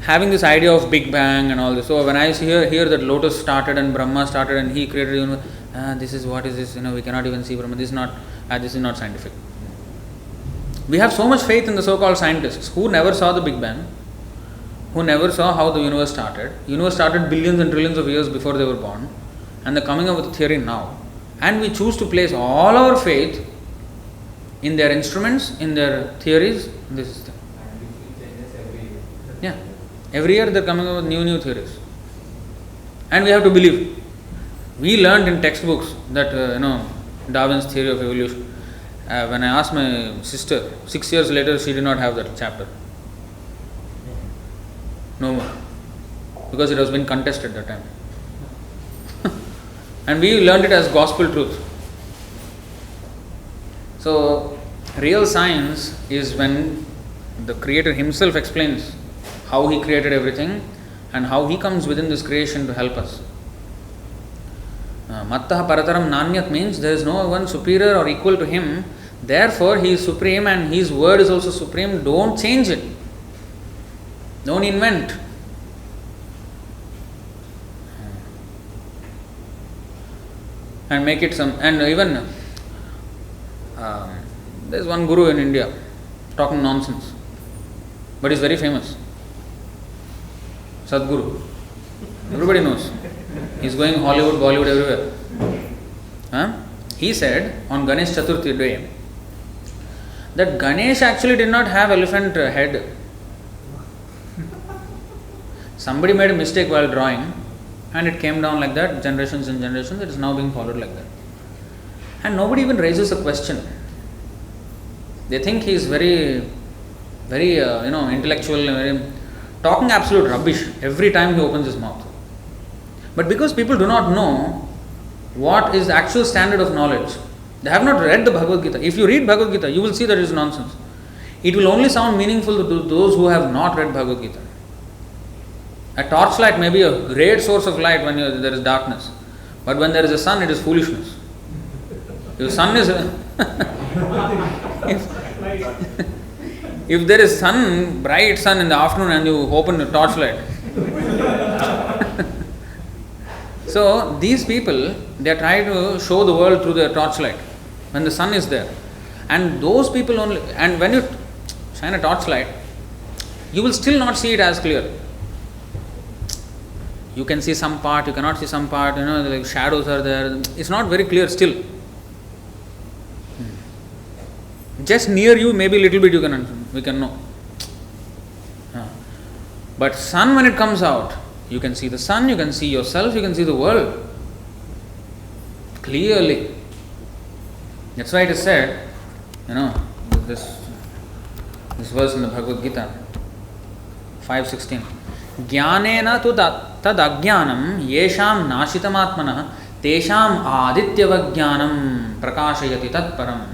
having this idea of Big Bang and all this. So when I hear that Lotus started and Brahma started and he created the universe, this is what is this, we cannot even see Brahma. This is not scientific. We have so much faith in the so-called scientists who never saw the Big Bang, who never saw how the universe started. Universe started billions and trillions of years before they were born, and they're coming up with a theory now. And we choose to place all our faith in their instruments, in their theories, in the system. Yeah. Every year they're coming up with new theories. And we have to believe. We learned in textbooks that, Darwin's theory of evolution. When I asked my sister, 6 years later, she did not have that chapter. No more. Because it has been contested that time. And we learned it as gospel truth. So, real science is when the Creator Himself explains how He created everything and how He comes within this creation to help us. Mattaha parataram nanyat means there is no one superior or equal to Him. Therefore, He is supreme and His word is also supreme. Don't change it. Don't invent. And make it some. And even there's one guru in India talking nonsense, but he's very famous. Sadguru. Everybody knows. He's going Hollywood, Bollywood, everywhere. He said on Ganesh Chaturthi day that Ganesh actually did not have elephant head. Somebody made a mistake while drawing and it came down like that, generations and generations, it is now being followed like that. And nobody even raises a question. They think he is very, very, intellectual, talking absolute rubbish every time he opens his mouth. But because people do not know what is the actual standard of knowledge, they have not read the Bhagavad Gita. If you read Bhagavad Gita, you will see that it is nonsense. It will only sound meaningful to those who have not read Bhagavad Gita. A torchlight may be a great source of light when there is darkness. But when there is a sun, it is foolishness. If sun is if there is sun, bright sun in the afternoon and you open a torchlight. So these people, they try to show the world through their torchlight when the sun is there. And those people only, and when you shine a torchlight, you will still not see it as clear. You can see some part, you cannot see some part, like shadows are there. It's not very clear still. Just near you, maybe a little bit we can know. But sun, when it comes out, you can see the sun, you can see yourself, you can see the world clearly. That's why it is said, this verse in the Bhagavad Gita, 5:16. Jnanena tu tad ajnanam yesham nashitam atmanah tesham adityavajnanam prakashayati tatparam.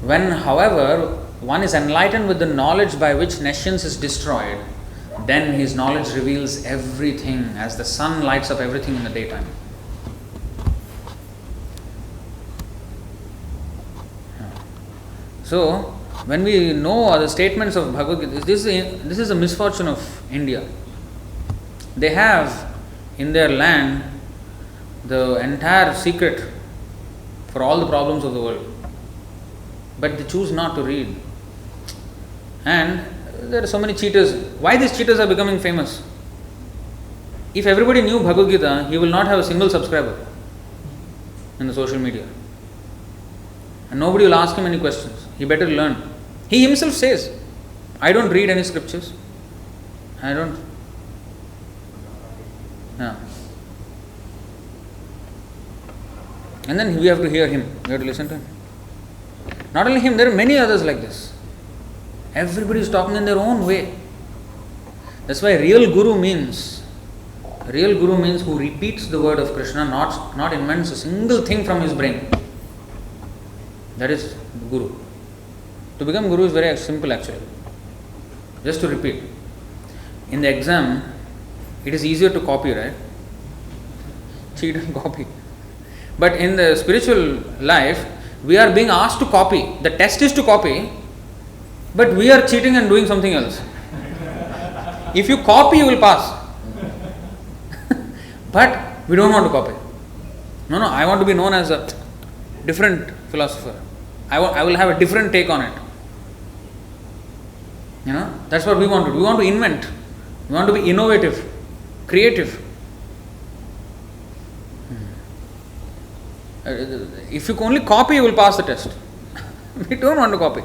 When, however, one is enlightened with the knowledge by which nescience is destroyed, then his knowledge reveals everything as the sun lights up everything in the daytime. So, when we know the statements of Bhagavad Gita, this is a misfortune of India. They have in their land the entire secret for all the problems of the world. But they choose not to read. And there are so many cheaters. Why these cheaters are becoming famous? If everybody knew Bhagavad Gita, he will not have a single subscriber in the social media. And nobody will ask him any questions. He better learn. He himself says, I don't read any scriptures. I don't. Yeah. And then we have to hear him. We have to listen to him. Not only him, there are many others like this. Everybody is talking in their own way. That's why real guru means who repeats the word of Krishna, not invents a single thing from his brain. That is guru. To become guru is very simple actually. Just to repeat. In the exam, it is easier to copy, right? Cheat and copy. But in the spiritual life, we are being asked to copy. The test is to copy, but we are cheating and doing something else. If you copy, you will pass. But we don't want to copy. No, I want to be known as a different philosopher. I will have a different take on it. That's what we want to do. We want to invent. We want to be innovative, creative. If you only copy, you will pass the test. We don't want to copy.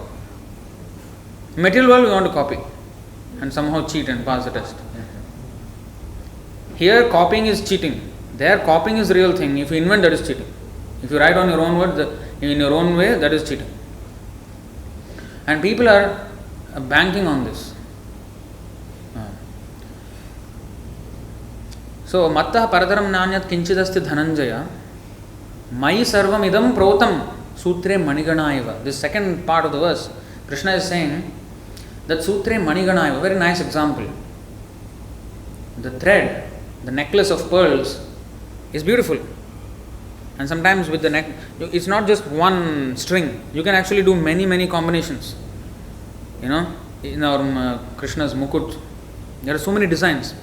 Material world, we want to copy and somehow cheat and pass the test. Here, copying is cheating. There, copying is the real thing. If you invent, that is cheating. If you write on your own words, in your own way, that is cheating. And people are banking on this. So, mattah paradaram nanyat kinchidasti dhananjaya mai sarvam idam protam sutre maniganaiva. This second part of the verse, Krishna is saying that sutre maniganaiva, very nice example. The thread, the necklace of pearls is beautiful. And sometimes with the neck, it's not just one string. You can actually do many combinations. In our Krishna's mukut, there are so many designs.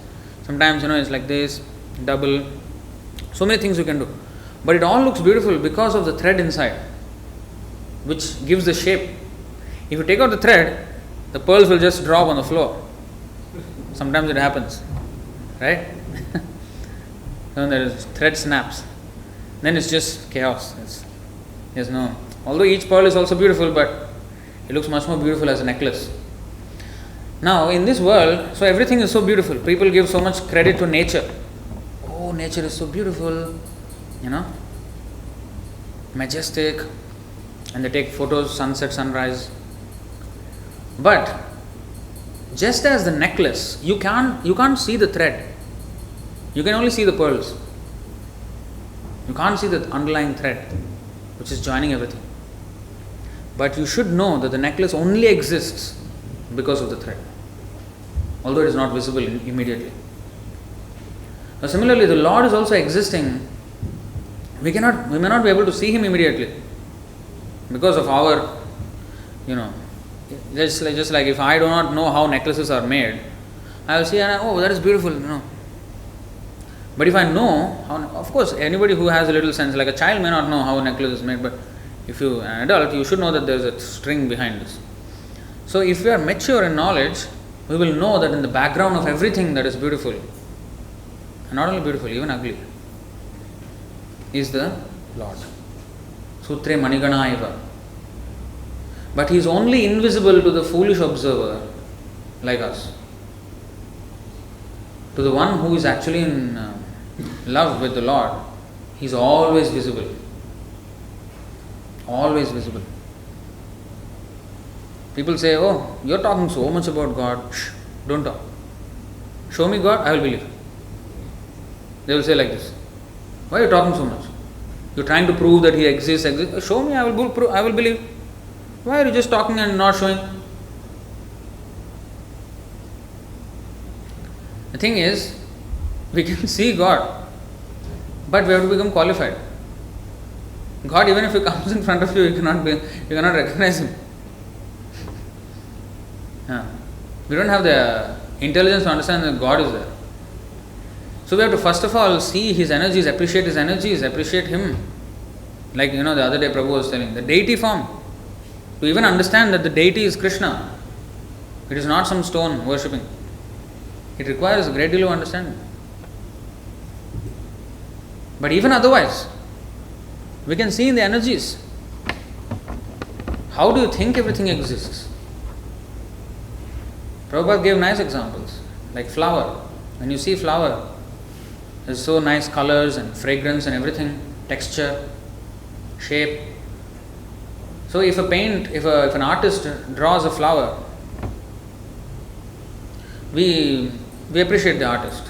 Sometimes, it's like this, double, so many things you can do. But it all looks beautiful because of the thread inside, which gives the shape. If you take out the thread, the pearls will just drop on the floor. Sometimes it happens, right? Then there is thread snaps. Then it's just chaos. There's no. Although each pearl is also beautiful, but it looks much more beautiful as a necklace. Now, in this world, so everything is so beautiful. People give so much credit to nature. Oh, nature is so beautiful, majestic, and they take photos, sunset, sunrise. But just as the necklace, you can't see the thread. You can only see the pearls. You can't see the underlying thread, which is joining everything. But you should know that the necklace only exists because of the thread, although it is not visible immediately. Now, similarly, the Lord is also existing. We may not be able to see Him immediately because of our, just like if I do not know how necklaces are made, I will see and that is beautiful, But if I know how, of course, anybody who has a little sense, like a child may not know how a necklace is made, but if you are an adult, you should know that there is a string behind this. So if we are mature in knowledge, we will know that in the background of everything that is beautiful, and not only beautiful, even ugly, is the Lord. Sutre Maniganaiva. But He is only invisible to the foolish observer like us. To the one who is actually in love with the Lord, He is always visible. Always visible. People say, oh, you are talking so much about God. Shh, don't talk. Show me God, I will believe. They will say like this. Why are you talking so much? You are trying to prove that He exists. Show me, I will believe. Why are you just talking and not showing? The thing is, we can see God, but we have to become qualified. God, even if He comes in front of you, you cannot recognize Him. We don't have the intelligence to understand that God is there. So we have to first of all see His energies, appreciate His energies, appreciate Him. Like, the other day Prabhu was telling, the deity form. To even understand that the deity is Kṛṣṇa, it is not some stone worshipping. It requires a great deal of understanding. But even otherwise, we can see in the energies. How do you think everything exists? Prabhupada gave nice examples, like flower. When you see flower, there's so nice colors and fragrance and everything, texture, shape. So if an artist draws a flower, we appreciate the artist.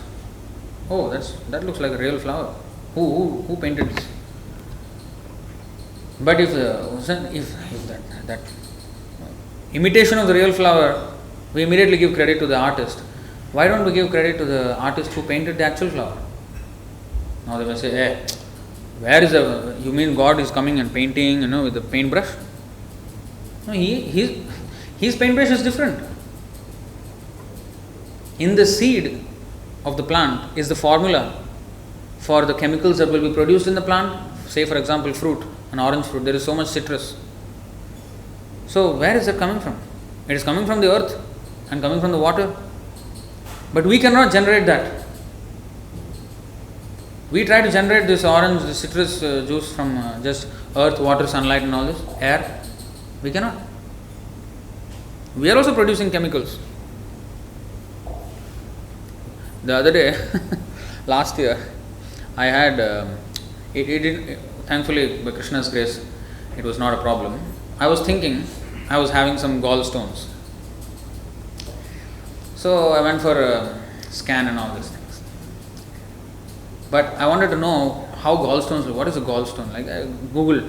Oh, that looks like a real flower. Who painted this? But if that imitation of the real flower, we immediately give credit to the artist. Why don't we give credit to the artist who painted the actual flower? Now they will say, hey, you mean God is coming and painting, with the paintbrush? No, his paintbrush is different. In the seed of the plant is the formula for the chemicals that will be produced in the plant. Say for example fruit, an orange fruit, there is so much citrus. So where is it coming from? It is coming from the earth and coming from the water. But we cannot generate that. We try to generate this orange, this citrus juice from just earth, water, sunlight and all this, air. We cannot. We are also producing chemicals. The other day, last year, I had, it didn't, thankfully by Krishna's grace, it was not a problem. I was thinking, I was having some gallstones. So I went for a scan and all these things. But I wanted to know how gallstones look. What is a gallstone? Like I googled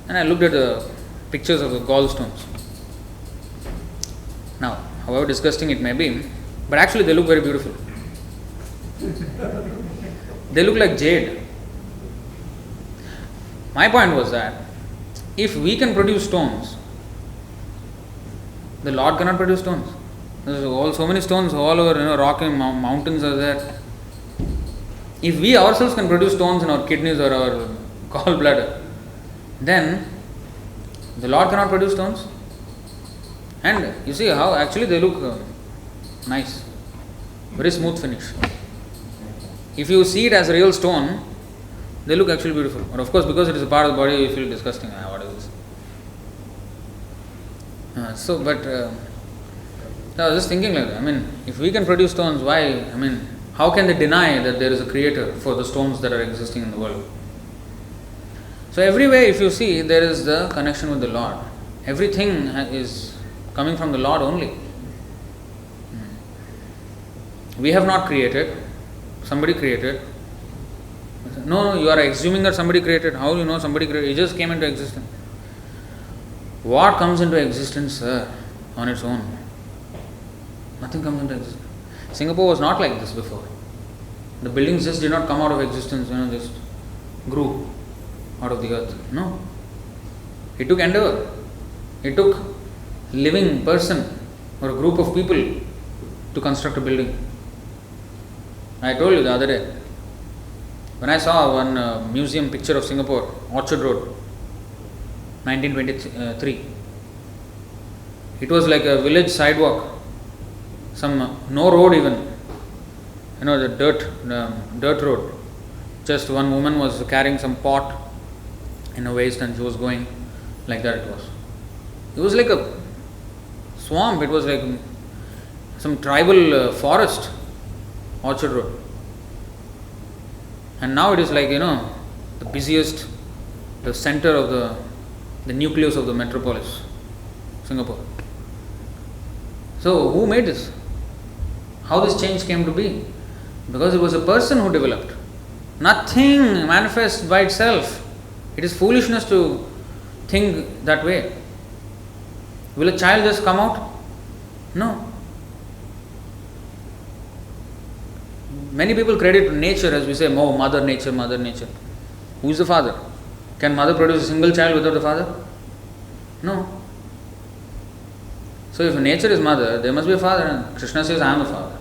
and I looked at the pictures of the gallstones. Now, however disgusting it may be, but actually they look very beautiful. They look like jade. My point was that if we can produce stones, the Lord cannot produce stones. There's so many stones all over, rock and mountains are there. If we ourselves can produce stones in our kidneys or our gallbladder, then the Lord cannot produce stones. And you see how actually they look nice, very smooth finish. If you see it as a real stone, they look actually beautiful. But of course, because it is a part of the body, you feel disgusting. What is this? I was just thinking like that. I mean, if we can produce stones, why? I mean, how can they deny that there is a creator for the stones that are existing in the world? So everywhere, if you see, there is the connection with the Lord. Everything is coming from the Lord only. We have not created. Somebody created. No, you are assuming that somebody created. How do you know somebody created? It just came into existence. What comes into existence on its own? Nothing comes into existence. Singapore was not like this before. The buildings just did not come out of existence, just grew out of the earth. No. It took endeavor. It took living person or a group of people to construct a building. I told you the other day, when I saw one museum picture of Singapore, Orchard Road, 1923. It was like a village sidewalk, no road even, the dirt road. Just one woman was carrying some pot in her waist and she was going like that. It was like a swamp. It was like some tribal forest, Orchard Road. And now it is like, the busiest, the center of the nucleus of the metropolis, Singapore. So who made this? How this change came to be? Because it was a person who developed. Nothing manifests by itself. It is foolishness to think that way. Will a child just come out? No. Many people credit nature, as we say, mother nature, mother nature. Who is the father? Can mother produce a single child without the father? No. So if nature is mother, there must be a father. And Krishna says, I am the father.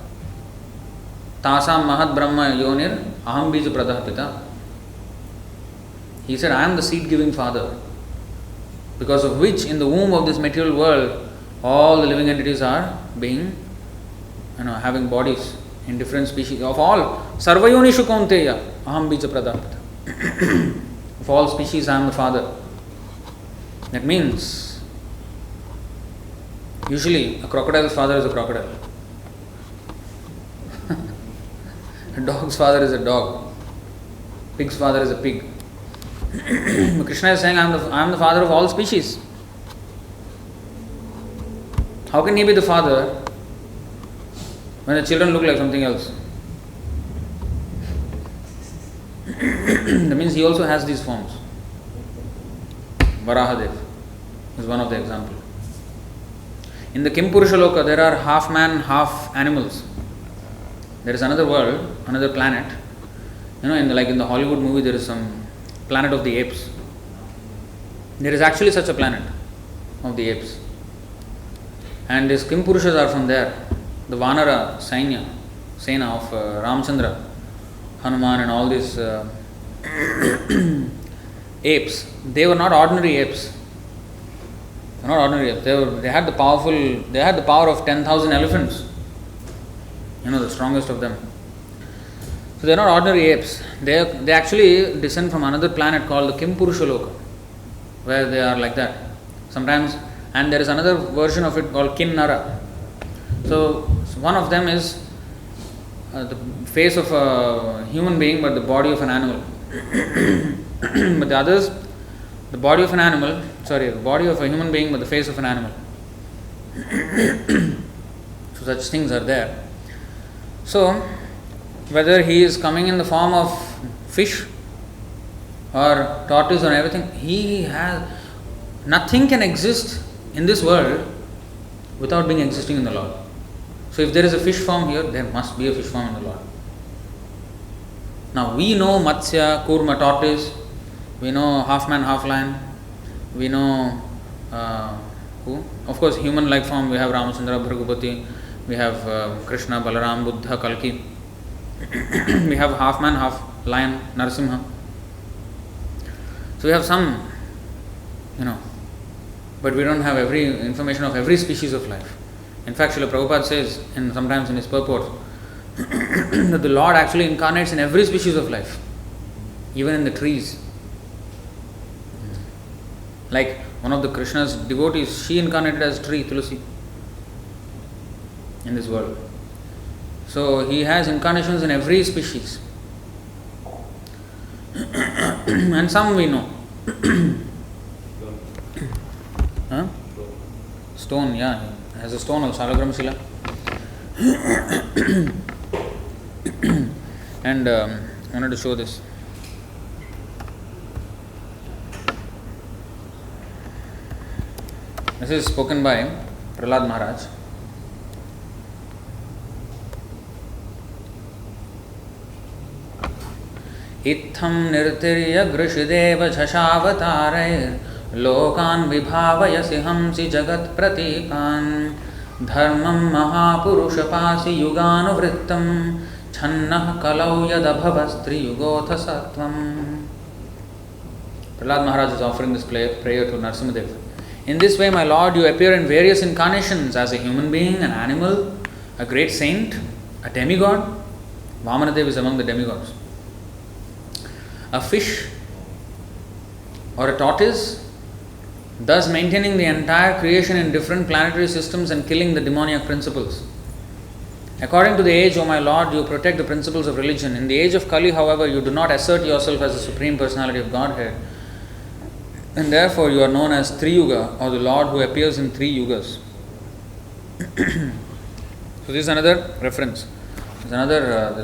Tāsam mahat brahma yonir aham bija pradah pita. He said, I am the seed-giving father, because of which in the womb of this material world, all the living entities are being, having bodies in different species. Of all, sarvayonishu kaunteya aham bija pradah pita. Of all species, I am the father. That means, usually a crocodile's father is a crocodile. A dog's father is a dog. Pig's father is a pig. Krishna is saying, I am the father of all species. How can he be the father when the children look like something else? That means he also has these forms. Varahadev is one of the examples. In the Kimpurusha Loka, there are half man, half animals. There is another world, another planet. In the Hollywood movie, there is some planet of the apes. There is actually such a planet of the apes. And these Kimpurushas are from there. The Vanara Sena of Ramchandra, Hanuman and all these apes. They were not ordinary apes. not ordinary apes. They had the power of 10,000 elephants. The strongest of them. So they are not ordinary apes. They actually descend from another planet called the Kim Purushaloka, where they are like that. Sometimes, and there is another version of it called Kinnara. So one of them is the face of a human being but the body of an animal. But the others, the body of a human being but the face of an animal. So such things are there. So whether he is coming in the form of fish or tortoise or everything, nothing can exist in this world without being existing in the Lord. So if there is a fish form here, there must be a fish form in the Lord. Now we know Matsya, Kurma, tortoise, we know half man, half lion, we know who? Of course, human like form, we have Ramachandra, Bhragupati, we have Krishna, Balarama, Buddha, Kalki. We have half man, half lion, Narasimha. So we have some, but we don't have every information of every species of life. In fact, Srila Prabhupada says, sometimes in his purport, that the Lord actually incarnates in every species of life, even in the trees. Like one of the Krishna's devotees, she incarnated as tree, Tulasi, in this world. So he has incarnations in every species. And some we know. Huh? Stone, yeah. Has a stone also, Salagram Shila. And I wanted to show this. This is spoken by Prahlad Maharaj. Itham nirtirya grishideva jhashavatarai lokan vibhavayasi hamsi jagat pratikan dharmam mahapurushapasi yuganuvrittam channah kalau yadabhavastri yugotha sattvam. Prahlad Maharaj is offering this prayer to Narasimhadev. In this way, my Lord, you appear in various incarnations as a human being, an animal, a great saint, a demigod. Vamanadev is among the demigods. A fish or a tortoise, thus maintaining the entire creation in different planetary systems and killing the demoniac principles. According to the age, O my Lord, you protect the principles of religion. In the age of Kali, however, you do not assert yourself as the Supreme Personality of Godhead, and therefore you are known as Triyuga, or the Lord who appears in 3 yugas. So this is another reference. There's another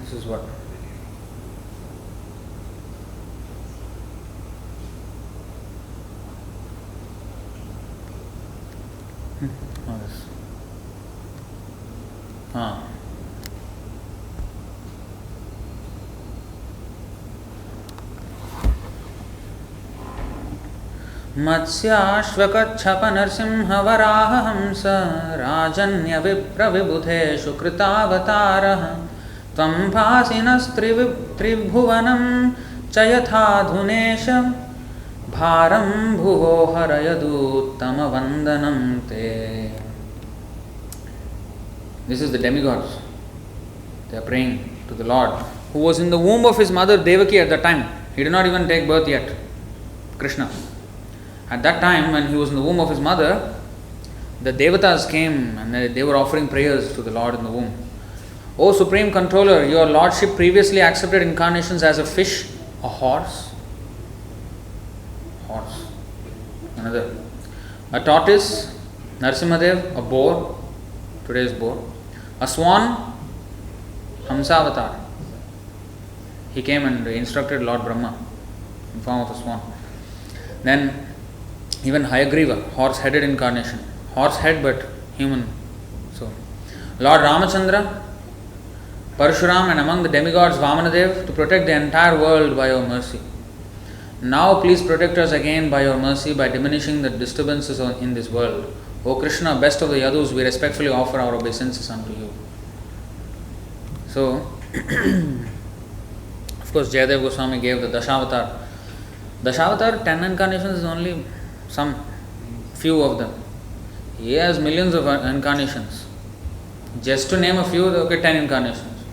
This is what? Oh, this. मत्स्याश्वकच्छप Narasimha Varaha हंस राजन्य विप्र विबुधेषु कृतावतारः त्वं भासिनस्त्रिभुवनं च यथाधुनेश भारं भुवो हरयदुत्तम वंदनं ते. This is the demigods. They are praying to the Lord, who was in the womb of his mother Devaki at that time. He did not even take birth yet, Krishna. At that time, when he was in the womb of his mother, the Devatas came and they were offering prayers to the Lord in the womb. O Supreme Controller, your Lordship previously accepted incarnations as a fish, a horse, another, a tortoise, Narasimhadev, a boar, today's boar, a swan, Hamsavatar. He came and instructed Lord Brahma in form of a swan. Then even Hayagriva, horse-headed incarnation, horse head but human. So Lord Ramachandra, Parshuram, and among the demigods Vamanadev, to protect the entire world by your mercy. Now please protect us again by your mercy by diminishing the disturbances in this world. O Krishna, best of the Yadus, we respectfully offer our obeisances unto you. So, of course, Jayadev Goswami gave the Dashavatar. Dashavatar, 10 incarnations is only some few of them. He has millions of incarnations. Just to name a few, okay, 10 incarnations.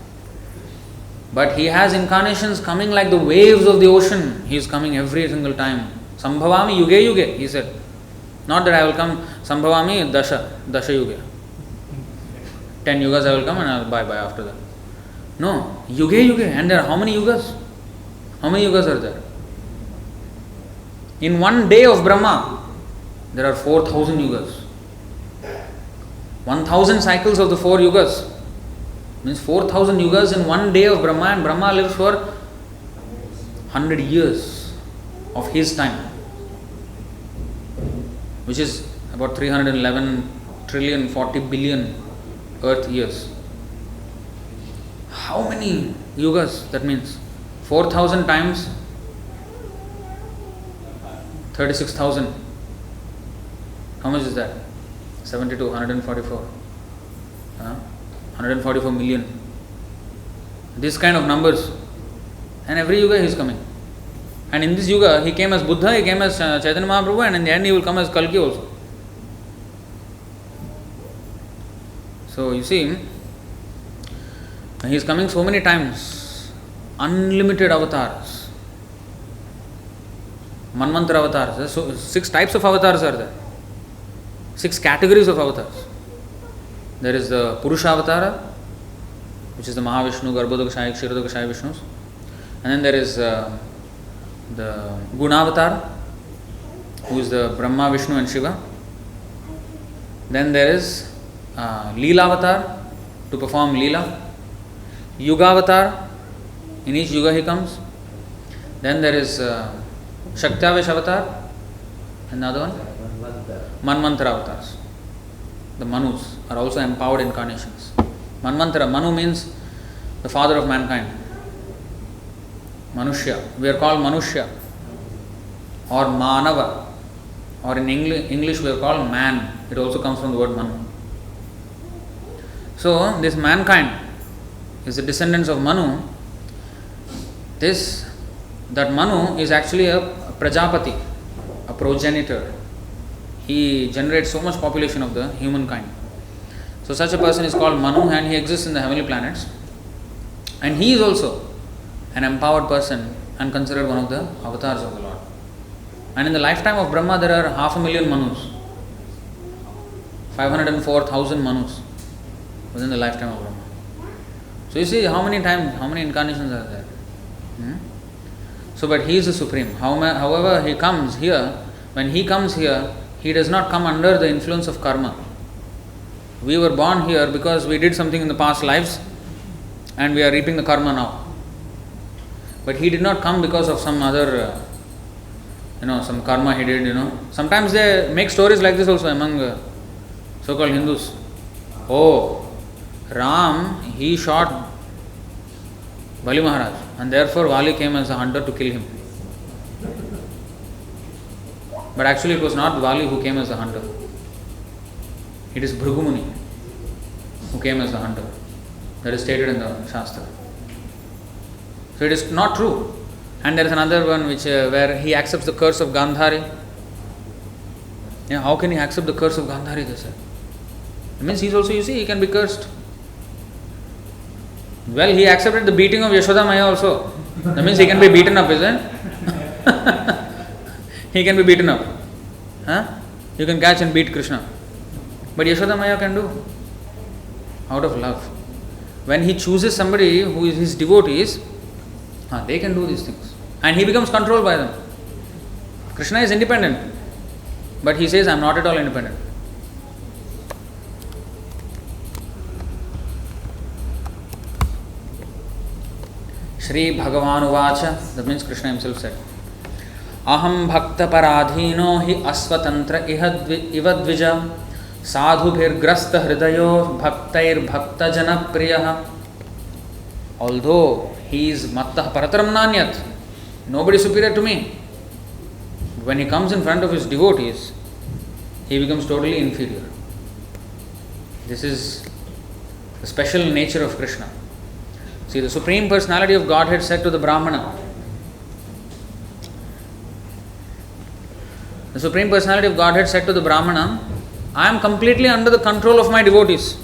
But he has incarnations coming like the waves of the ocean. He is coming every single time. Sambhavami yuge yuge, he said. Not that I will come, Sambhavami dasha yuge. 10 yugas I will come and I will bye after that. No, yuge yuge. And there are how many yugas? How many yugas are there? In one day of Brahma, there are 4,000 yugas. 1,000 cycles of the 4 yugas. Means 4,000 yugas in one day of Brahma, and Brahma lives for 100 years of his time, which is about 311 trillion 40 billion earth years. How many yugas that means? 4,000 times 36,000. How much is that? 72, 144. 144 million. This kind of numbers. And every yuga he is coming. And in this yuga, he came as Buddha, he came as Chaitanya Mahaprabhu, and in the end he will come as Kalki also. So you see, he is coming so many times. Unlimited avatars. Manvantara avatars. So 6 types of avatars are there. 6 categories of avatars. There is the Purusha Avatara, which is the Mahavishnu, Garbhodakashaya, Kshirodakashaya Vishnus. And then there is the Guna Avatar, who is the Brahma, Vishnu and Shiva. Then there is Leela Avatar, to perform Leela. Yuga Avatar, in each Yuga he comes. Then there is Shaktavesh Avatar, and another one? Manvantara Avatars. The Manus are also empowered incarnations. Manvantara, Manu means the father of mankind. Manushya. We are called Manushya or Manava, or in English we are called man. It also comes from the word Manu. So this mankind is the descendants of Manu. That Manu is actually a Prajapati, a progenitor. He generates so much population of the humankind. So such a person is called Manu, and he exists in the heavenly planets. And he is also an empowered person and considered one of the avatars of the Lord. And in the lifetime of Brahma, there are 500,000 Manus. 504,000 Manus within the lifetime of Brahma. So you see how many incarnations are there. So but he is the supreme. However he comes here, when he comes here, he does not come under the influence of karma. We were born here because we did something in the past lives and we are reaping the karma now. But he did not come because of some other, some karma he did, Sometimes they make stories like this also among so-called Hindus. Oh, Ram, he shot Bali Maharaj, and therefore Vali came as a hunter to kill him. But actually it was not Vali who came as a hunter. It is Bhrigu Muni who came as the hunter. That is stated in the Shastra. So it is not true. And there is another one where he accepts the curse of Gandhari. How can he accept the curse of Gandhari, they said? It means he is also, he can be cursed. Well, he accepted the beating of Yashoda Maya also. That means he can be beaten up, isn't it? He can be beaten up. You can catch and beat Krishna. But Yashoda Maya can do. Out of love. When he chooses somebody who is his devotees, they can do these things. And he becomes controlled by them. Krishna is independent. But he says, I am not at all independent. Shri Bhagavan Uvacha, that means Krishna himself said, Aham bhakta paradhino hi asvatantra ivadvija sadhubhir grasta hridayo bhaktair bhakta jana priyaha. Although he is mattah parataram nanyat, nobody superior to me. When he comes in front of his devotees, he becomes totally inferior. This is the special nature of Krishna. See, the Supreme Personality of Godhead said to the Brahmana, the Supreme Personality of Godhead said to the Brahmana, I am completely under the control of my devotees.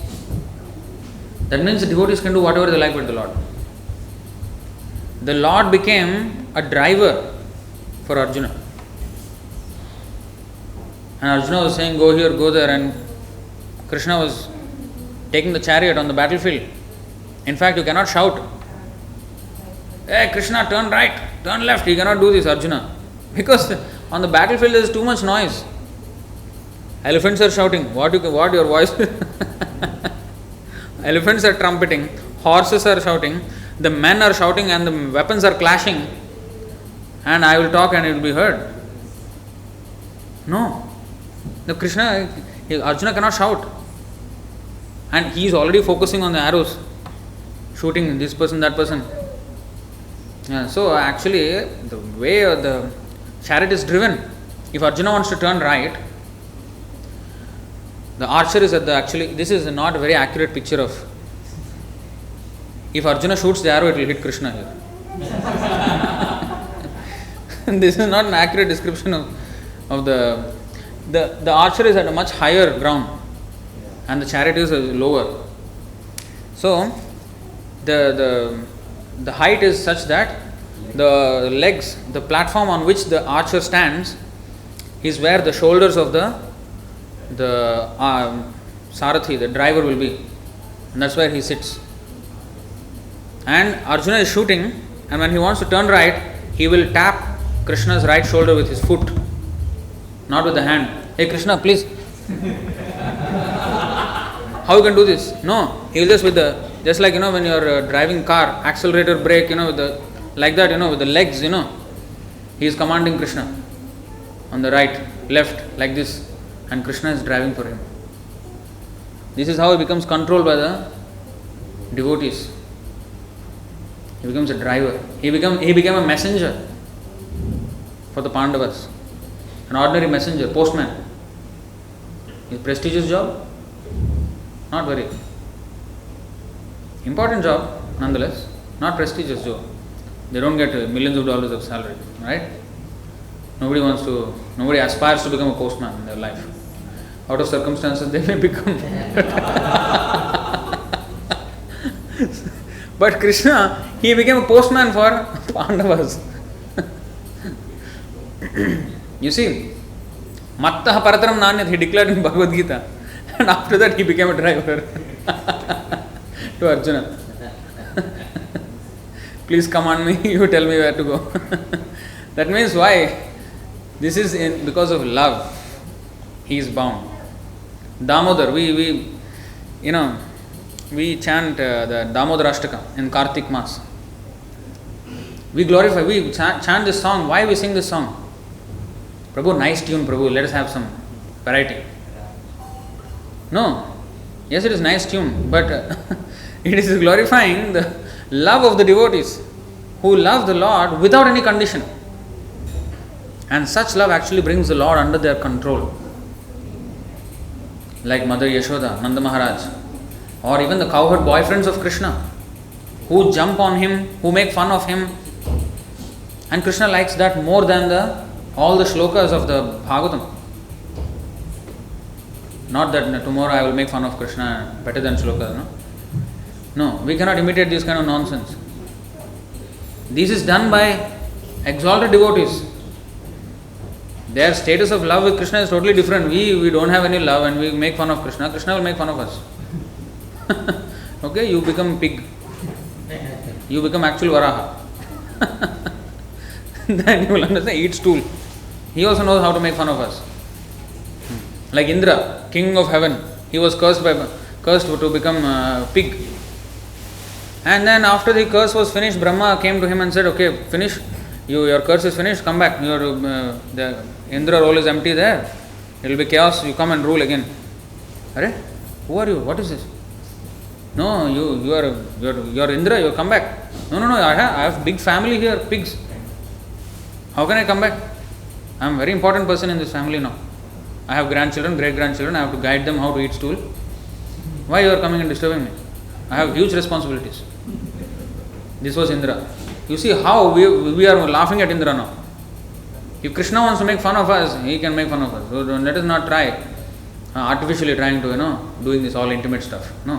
That means the devotees can do whatever they like with the Lord. The Lord became a driver for Arjuna. And Arjuna was saying, go here, go there, and Krishna was taking the chariot on the battlefield. In fact, you cannot shout, hey Krishna, turn right, turn left. You cannot do this, Arjuna. Because on the battlefield there is too much noise. Elephants are shouting, what your voice? Elephants are trumpeting, horses are shouting, the men are shouting and the weapons are clashing, and I will talk and it will be heard. No. Arjuna cannot shout. And he is already focusing on the arrows, shooting this person, that person. Yeah, so actually, the way the chariot is driven, if Arjuna wants to turn right, the archer is at the, actually, this is not a very accurate picture of, if Arjuna shoots the arrow, it will hit Krishna here. This is not an accurate description of the archer is at a much higher ground and the chariot is lower. So, the height is such that the legs, the platform on which the archer stands is where the shoulders of the Sarathi, the driver, will be, and that's where he sits. And Arjuna is shooting, and when he wants to turn right, he will tap Krishna's right shoulder with his foot, not with the hand. Hey Krishna, please. How you can do this? No, he will just just like when you are driving car, accelerator, brake, like that, with the legs, he is commanding Krishna on the right, left, like this. And Krishna is driving for him. This is how he becomes controlled by the devotees. He becomes a driver. He became a messenger for the Pandavas. An ordinary messenger, postman. Is prestigious job? Not very. Important job, nonetheless. Not prestigious job. They don't get millions of dollars of salary, right? Nobody aspires to become a postman in their life. Out of circumstances, they may become. But Krishna, he became a postman for Pandavas. You see, Mattah Parataram Nanyat, he declared in Bhagavad Gita. And after that, he became a driver to Arjuna. Please command me, you tell me where to go. That means why? This is because of love. He is bound. Damodar, we chant the Damodar Ashtaka in Kartik Mass. We glorify, we chant this song. Why we sing this song? Prabhu, nice tune, Prabhu, let us have some variety. No. Yes, it is nice tune, but it is glorifying the love of the devotees who love the Lord without any condition. And such love actually brings the Lord under their control. Like Mother Yashoda, Nanda Maharaj, or even the cowherd boyfriends of Krishna, who jump on him, who make fun of him. And Krishna likes that more than all the shlokas of the Bhagavatam. Not that tomorrow I will make fun of Krishna better than shlokas, no? No, we cannot imitate this kind of nonsense. This is done by exalted devotees. Their status of love with Krishna is totally different. We don't have any love and we make fun of Krishna. Krishna will make fun of us. Okay, you become pig. You become actual Varaha. Then you will understand, eat stool. He also knows how to make fun of us. Like Indra, king of heaven, he was cursed to become a pig. And then after the curse was finished, Brahma came to him and said, okay, finish. Your curse is finished, come back. The Indra role is empty there. It will be chaos, you come and rule again. Arey, who are you? What is this? No, you are Indra, you come back. No, I have big family here, pigs. How can I come back? I am a very important person in this family now. I have grandchildren, great-grandchildren, I have to guide them how to eat stool. Why you are coming and disturbing me? I have huge responsibilities. This was Indra. You see how we are laughing at Indra now. If Krishna wants to make fun of us, he can make fun of us. So let us not try artificially trying to, doing this all intimate stuff. No.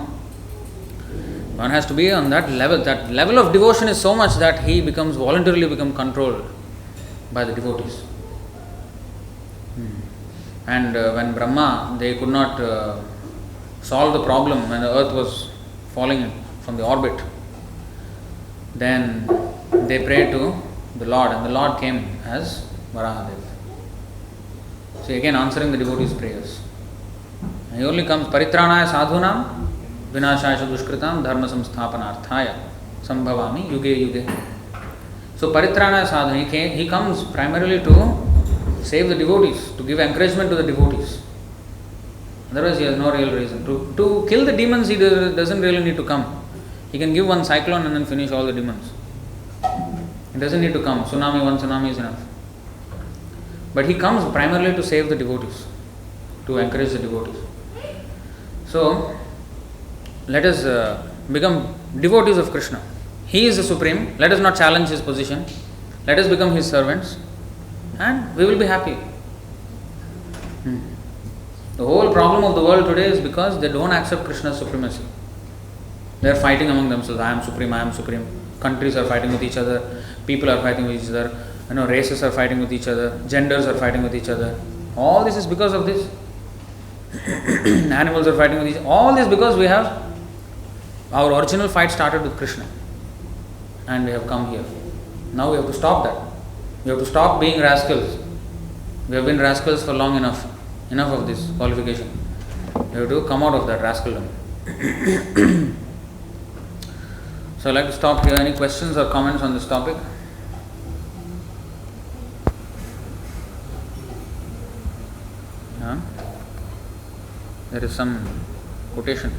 One has to be on that level. That level of devotion is so much that he voluntarily become controlled by the devotees. And when Brahma, they could not solve the problem when the earth was falling from the orbit, then they prayed to the Lord, and the Lord came as Varahadev. So again answering the devotees' prayers. He only comes Paritranaya sadhunam vinashaya dushkritam dharma samsthapanarthaya sambhavami yuge yuge. So Paritranaya sadhana, he comes primarily to save the devotees, to give encouragement to the devotees. Otherwise he has no real reason. To kill the demons, he doesn't really need to come. He can give one cyclone and then finish all the demons. He doesn't need to come. One tsunami is enough. But he comes primarily to save the devotees, to encourage the devotees. So, let us become devotees of Krishna. He is the Supreme. Let us not challenge his position. Let us become his servants, and we will be happy. The whole problem of the world today is because they don't accept Krishna's supremacy. They are fighting among themselves. I am supreme, I am supreme. Countries are fighting with each other. People are fighting with each other. Races are fighting with each other. Genders are fighting with each other. All this is because of this. Animals are fighting with each other. All this because we have, our original fight started with Krishna. And we have come here. Now we have to stop that. We have to stop being rascals. We have been rascals for long enough. Enough of this qualification. We have to come out of that rascaldom. So I'd like to stop here. Any questions or comments on this topic? There is some quotation.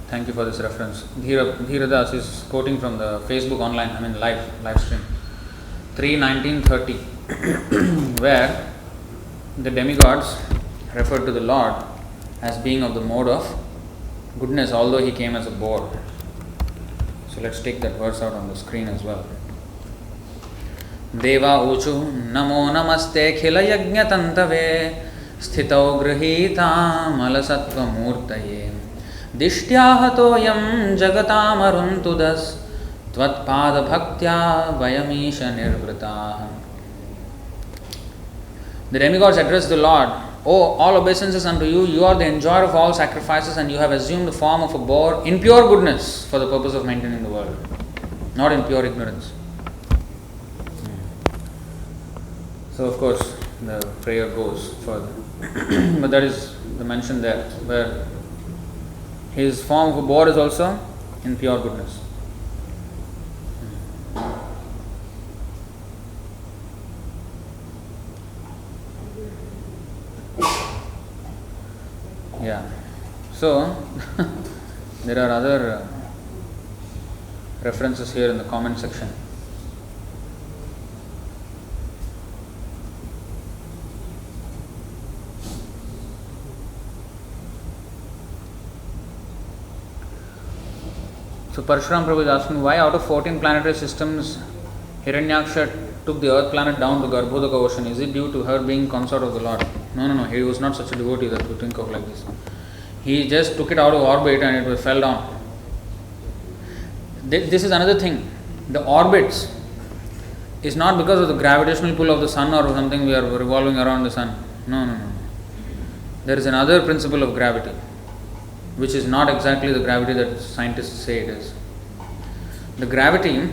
Thank you for this reference. Dhiradas is quoting from the Facebook online, live stream. 3:19:30, where the demigods referred to the Lord as being of the mode of goodness, although he came as a boar. So let's take that verse out on the screen as well. Deva uchu namo namaste khila yajna tantave sthitau grihita malasattva murtaye dishtyahato jagatam aruntudas tvatpada bhaktya vayamisha nirvritaha. The demigods address the Lord. Oh, all obeisances unto you, you are the enjoyer of all sacrifices, and you have assumed the form of a boar in pure goodness for the purpose of maintaining the world, not in pure ignorance. So of course the prayer goes further. But that is the mention there, where his form of a boar is also in pure goodness. Yeah. So there are other references here in the comment section. So Parshuram Prabhu is asking, why out of 14 planetary systems Hiranyaksha took the earth planet down to Garbhodaka ocean? Is it due to her being consort of the Lord? No. He was not such a devotee that you think of like this. He just took it out of orbit and it fell down. This is another thing. The orbits is not because of the gravitational pull of the sun or something we are revolving around the sun. No. There is another principle of gravity, which is not exactly the gravity that scientists say it is. The gravity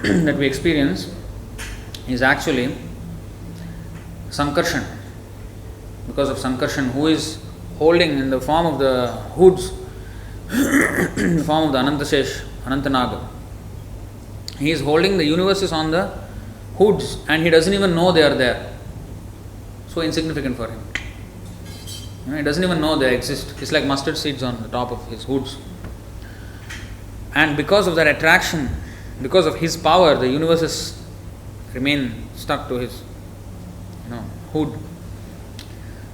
that we experience is actually Sankarshan. Because of Sankarshan, who is holding in the form of the hoods, in the form of the Anantasesh, Anantanaga. He is holding the universes on the hoods and he doesn't even know they are there. So insignificant for him. He doesn't even know they exist. It's like mustard seeds on the top of his hoods. And because of that attraction, because of his power, the universes remain stuck to his hood.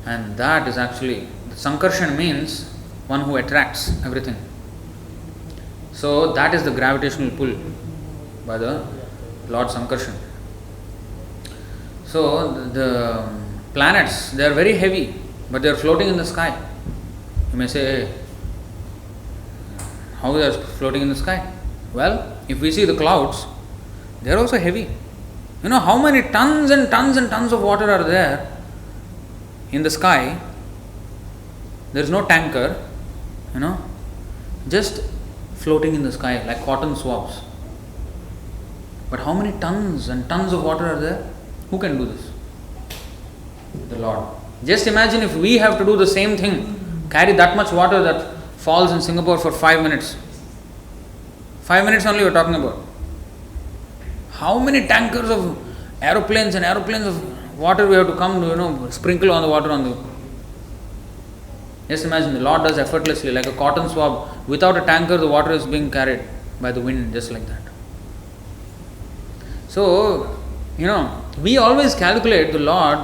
And that is actually, Sankarshan means one who attracts everything. So that is the gravitational pull by the Lord Sankarshan. So the planets, they are very heavy, but they are floating in the sky. You may say, hey, how they are floating in the sky? Well, if we see the clouds, they are also heavy. You know how many tons and tons and tons of water are there in the sky? There is no tanker, just floating in the sky like cotton swabs. But how many tons and tons of water are there? Who can do this? The Lord. Just imagine if we have to do the same thing, carry that much water that falls in Singapore for 5 minutes. 5 minutes only we are talking about. How many tankers of aeroplanes and aeroplanes of water we have to come to, sprinkle on the water on the... Just imagine, the Lord does effortlessly, like a cotton swab. Without a tanker, the water is being carried by the wind, just like that. So, we always calculate the Lord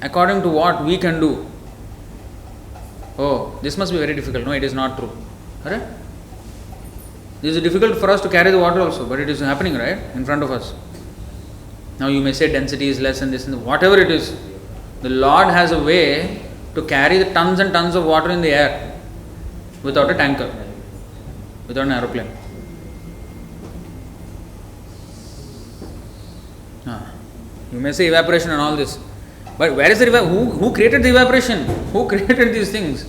according to what we can do. Oh, this must be very difficult. No, it is not true. Right? This is difficult for us to carry the water also, but it is happening, right, in front of us. Now you may say density is less and this and whatever it is. The Lord has a way to carry the tons and tons of water in the air without a tanker, without an aeroplane. You may say evaporation and all this, but where is the who created the evaporation? Who created these things?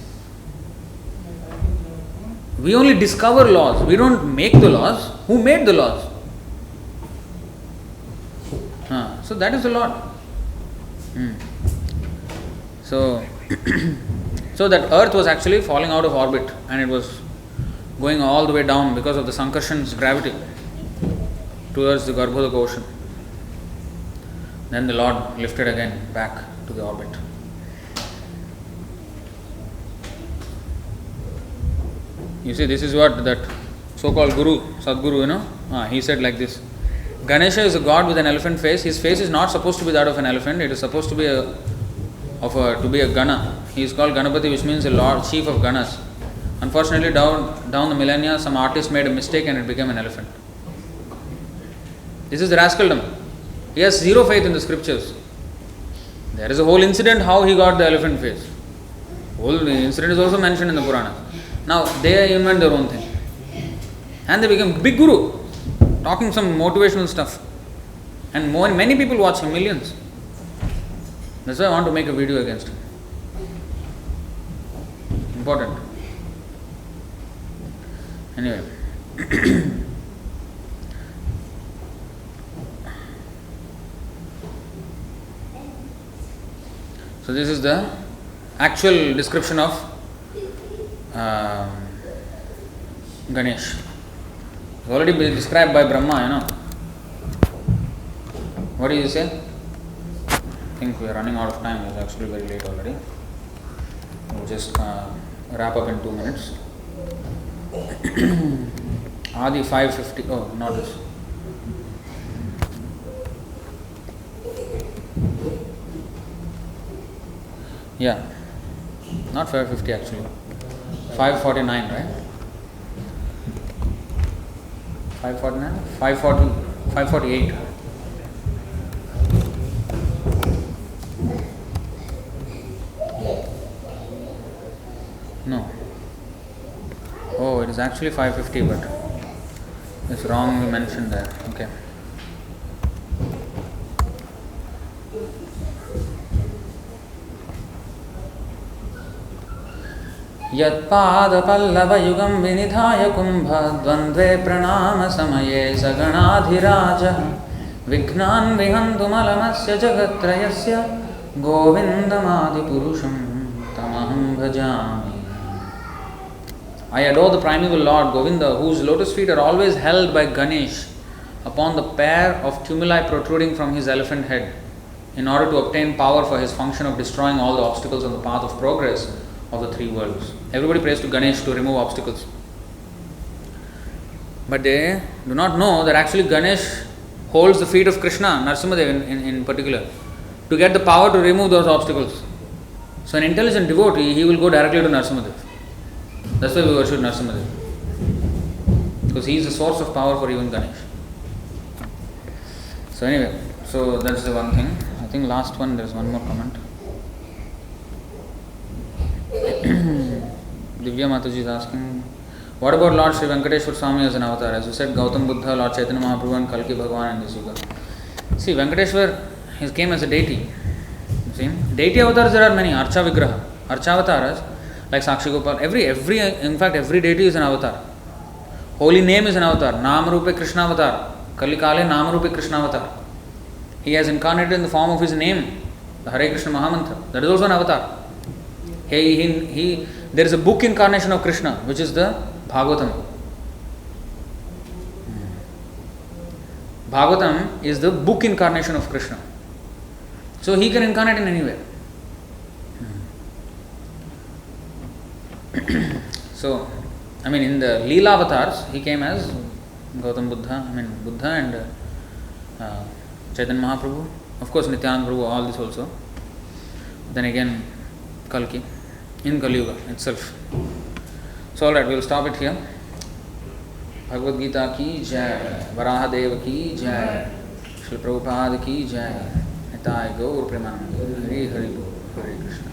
We only discover laws. We don't make the laws. Who made the laws? So that is the Lord. So that earth was actually falling out of orbit and it was going all the way down because of the Sankarshan's gravity towards the Garbhodaka ocean. Then the Lord lifted again back to the orbit. You see, this is what that so-called Guru, Sadguru, he said like this. Ganesha is a god with an elephant face. His face is not supposed to be that of an elephant. It is supposed to be to be a Gana. He is called Ganapati, which means a Lord, chief of Ganas. Unfortunately, down the millennia, some artist made a mistake and it became an elephant. This is the rascaldom. He has zero faith in the scriptures. There is a whole incident how he got the elephant face. Whole incident is also mentioned in the Purana. Now they invent their own thing. And they become big guru, talking some motivational stuff. And many people watch him, millions. That's why I want to make a video against him. Important. Anyway. So this is the actual description of Ganesh. It's already been described by Brahma, What do you say? I think we are running out of time. It's actually very late already. We'll just wrap up in 2 minutes. Adi 550. Oh, not this. Yeah, not 550 actually. 549, right? 549? 548. No. Oh, it is actually 550, but it's wrongly mentioned there. Okay. यत्पादपल्लवयुगं विनिधाय कुम्भद्वन्द्वे प्रणामसमये सगणाधिराजः विघ्नान् विहन्तुमलमस्य जगत्त्रयस्य गोविन्दमादिपुरुषं तमहं भजामि. I adore the primeval Lord Govinda, whose lotus feet are always held by Ganesh upon the pair of tumuli protruding from his elephant head, in order to obtain power for his function of destroying all the obstacles on the path of progress. of the three worlds. Everybody prays to Ganesh to remove obstacles. But they do not know that actually Ganesh holds the feet of Krishna, Narasimhadev in particular, to get the power to remove those obstacles. So an intelligent devotee, he will go directly to Narasimhadev. That's why we worship Narasimhadev. Because he is the source of power for even Ganesh. So anyway, so that's the one thing. I think last one, there is one more comment. Divya Mataji is asking, what about Lord Sri Venkateshwar Swami as an avatar? As you said, Gautam Buddha, Lord Chaitanya Mahaprabhu and Kalki Bhagavan in this yuga. See, Venkateshwar, he came as a deity. See, deity avatars there are many. Archa Vigraha, Archa avatars, like Sakshi Gopal. In fact, every deity is an avatar. Holy name is an avatar. Namarupe Krishna avatar. Kalikale Namarupe Krishna avatar. He has incarnated in the form of his name, the Hare Krishna Mahamantra. That is also an avatar. There is a book incarnation of Krishna, which is the Bhagavatam. Bhagavatam is the book incarnation of Krishna. So he can incarnate in anywhere. So, in the Leela avatars, he came as Gautam Buddha, Buddha and Chaitanya Mahaprabhu. Of course, Nityananda Prabhu, all this also. Then again, Kalki, in Kali Yuga itself. So, alright, we will stop it here. Bhagavad Gita ki jai, Varahadeva ki jai, Srila Prabhupada ki jai, Nitai Gaur Premanande, Hare Hare Hare Krishna.